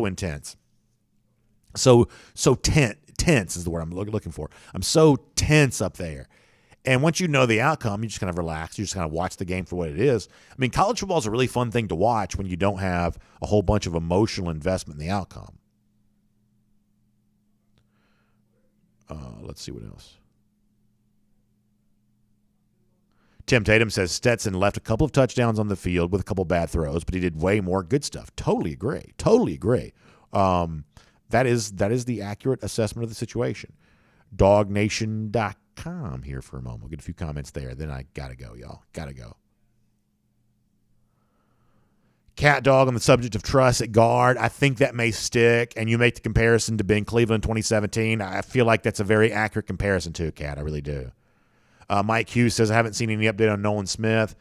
intense. So tense is the word I'm looking for. I'm so tense up there. And once you know the outcome, you just kind of relax. You just kind of watch the game for what it is. I mean, college football is a really fun thing to watch when you don't have a whole bunch of emotional investment in the outcome. Let's see what else. Tim Tatum says Stetson left a couple of touchdowns on the field with a couple bad throws, but he did way more good stuff. Totally agree. That is the accurate assessment of the situation. DawgNation.com here for a moment. We'll get a few comments there. Then I got to go, y'all. Got to go. Cat Dog on the subject of trust at guard. I think that may stick, and you make the comparison to being Cleveland 2017. I feel like that's a very accurate comparison too, Cat. I really do. Mike Hughes says, I haven't seen any update on Nolan Smith.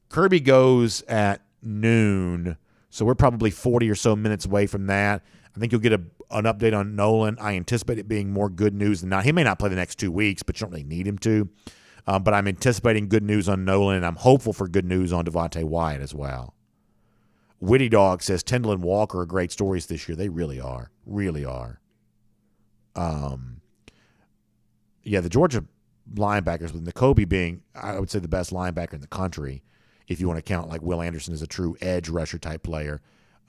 Kirby goes at noon, so we're probably 40 or so minutes away from that. I think you'll get an update on Nolan. I anticipate it being more good news than not. He may not play the next 2 weeks, but you don't really need him to. But I'm anticipating good news on Nolan, and I'm hopeful for good news on Devontae Wyatt as well. Witty Dog says Tindall and Walker are great stories this year. They really are. Really are. Yeah, the Georgia linebackers, with Nakobe being, I would say, the best linebacker in the country, if you want to count like Will Anderson as a true edge rusher type player.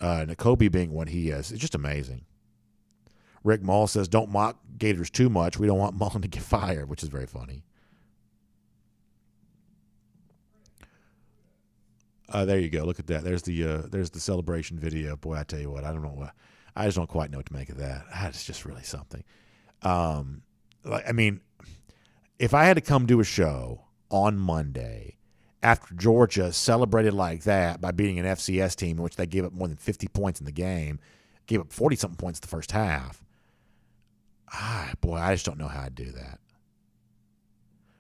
Nakobe being what he is, it's just amazing. Rick Mull says, don't mock Gators too much. We don't want Mullen to get fired, which is very funny. There you go. Look at that. There's the celebration video. Boy, I tell you what, I just don't quite know what to make of that. It's just really something. If I had to come do a show on Monday after Georgia celebrated like that by beating an FCS team in which they gave up more than 50 points in the game, gave up 40-something points the first half, boy, I just don't know how I'd do that.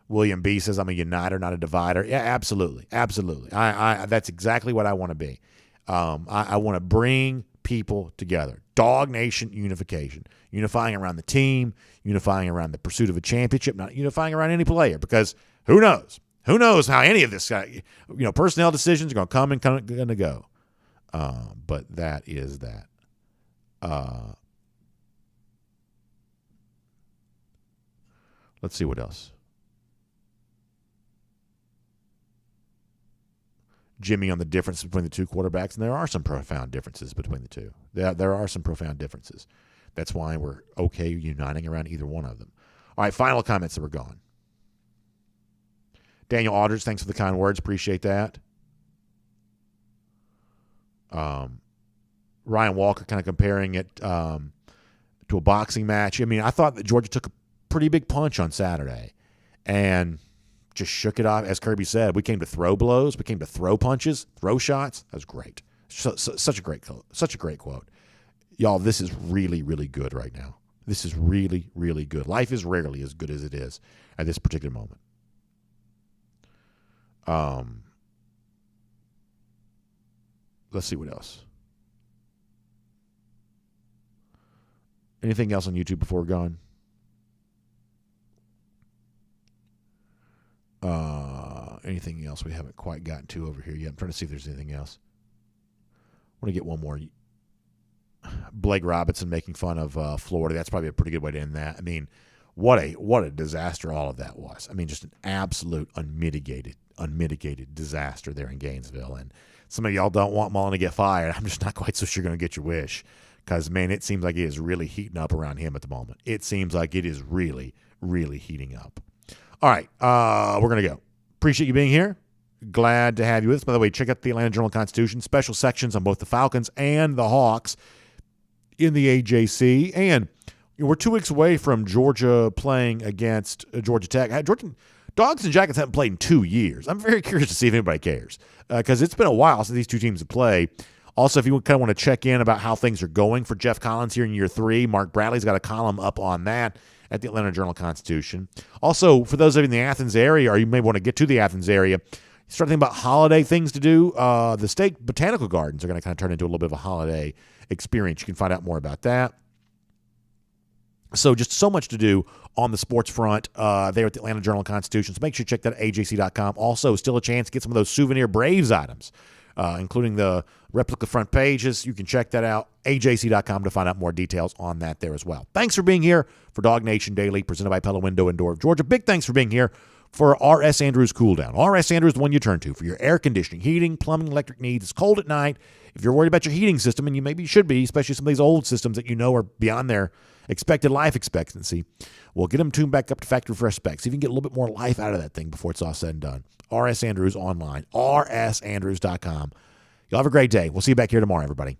William B. says, I'm a uniter, not a divider. Yeah, absolutely. Absolutely. That's exactly what I want to be. I want to bring people together. Dog Nation unification. Unifying around the team, unifying around the pursuit of a championship, not unifying around any player, because who knows? Who knows how any of this, personnel decisions are going to come and going to go. But that is that. Let's see what else. Jimmy on the difference between the two quarterbacks, and there are some profound differences between the two. There are some profound differences. That's why we're okay uniting around either one of them. All right, final comments that were gone. Daniel Aldridge, thanks for the kind words. Appreciate that. Ryan Walker kind of comparing it to a boxing match. I mean, I thought that Georgia took a pretty big punch on Saturday and just shook it off. As Kirby said, we came to throw blows. We came to throw punches, throw shots. That was great. Such a great quote. Y'all, this is really, really good right now. This is really, really good. Life is rarely as good as it is at this particular moment. Let's see what else. Anything else on YouTube before we're gone? Anything else we haven't quite gotten to over here yet? I'm trying to see if there's anything else. I want to get one more. Blake Robinson making fun of Florida. That's probably a pretty good way to end that. I mean, what a disaster all of that was. I mean, just an absolute unmitigated disaster there in Gainesville. And some of y'all don't want Mullen to get fired. I'm just not quite so sure you're going to get your wish, because, man, it seems like it is really heating up around him at the moment. It seems like it is really, really heating up. All right, we're going to go. Appreciate you being here. Glad to have you with us. By the way, check out the Atlanta Journal-Constitution. Special sections on both the Falcons and the Hawks in the AJC. And we're 2 weeks away from Georgia playing against Georgia Tech. Dogs and Jackets haven't played in 2 years. I'm very curious to see if anybody cares, because it's been a while since these two teams have played. Also, if you kind of want to check in about how things are going for Jeff Collins here in year 3, Mark Bradley's got a column up on that at the Atlanta Journal-Constitution. Also, for those of you in the Athens area, or you may want to get to the Athens area, start thinking about holiday things to do. The State Botanical Gardens are going to kind of turn into a little bit of a holiday experience. You can find out more about that. So just so much to do on the sports front there at the Atlanta Journal-Constitution. So make sure you check that at AJC.com. Also, still a chance to get some of those souvenir Braves items, including the replica front pages. You can check that out, AJC.com, to find out more details on that there as well. Thanks for being here for DawgNation Daily, presented by Pella Window and Door of Georgia. Big thanks for being here for R.S. Andrews Cool Down. R.S. Andrews is the one you turn to for your air conditioning, heating, plumbing, electric needs. It's cold at night. If you're worried about your heating system, and you maybe should be, especially some of these old systems that you know are beyond their expected life expectancy, well, get them tuned back up to factory fresh specs. See if you can get a little bit more life out of that thing before it's all said and done. R.S. Andrews online, rsandrews.com. Y'all have a great day. We'll see you back here tomorrow, everybody.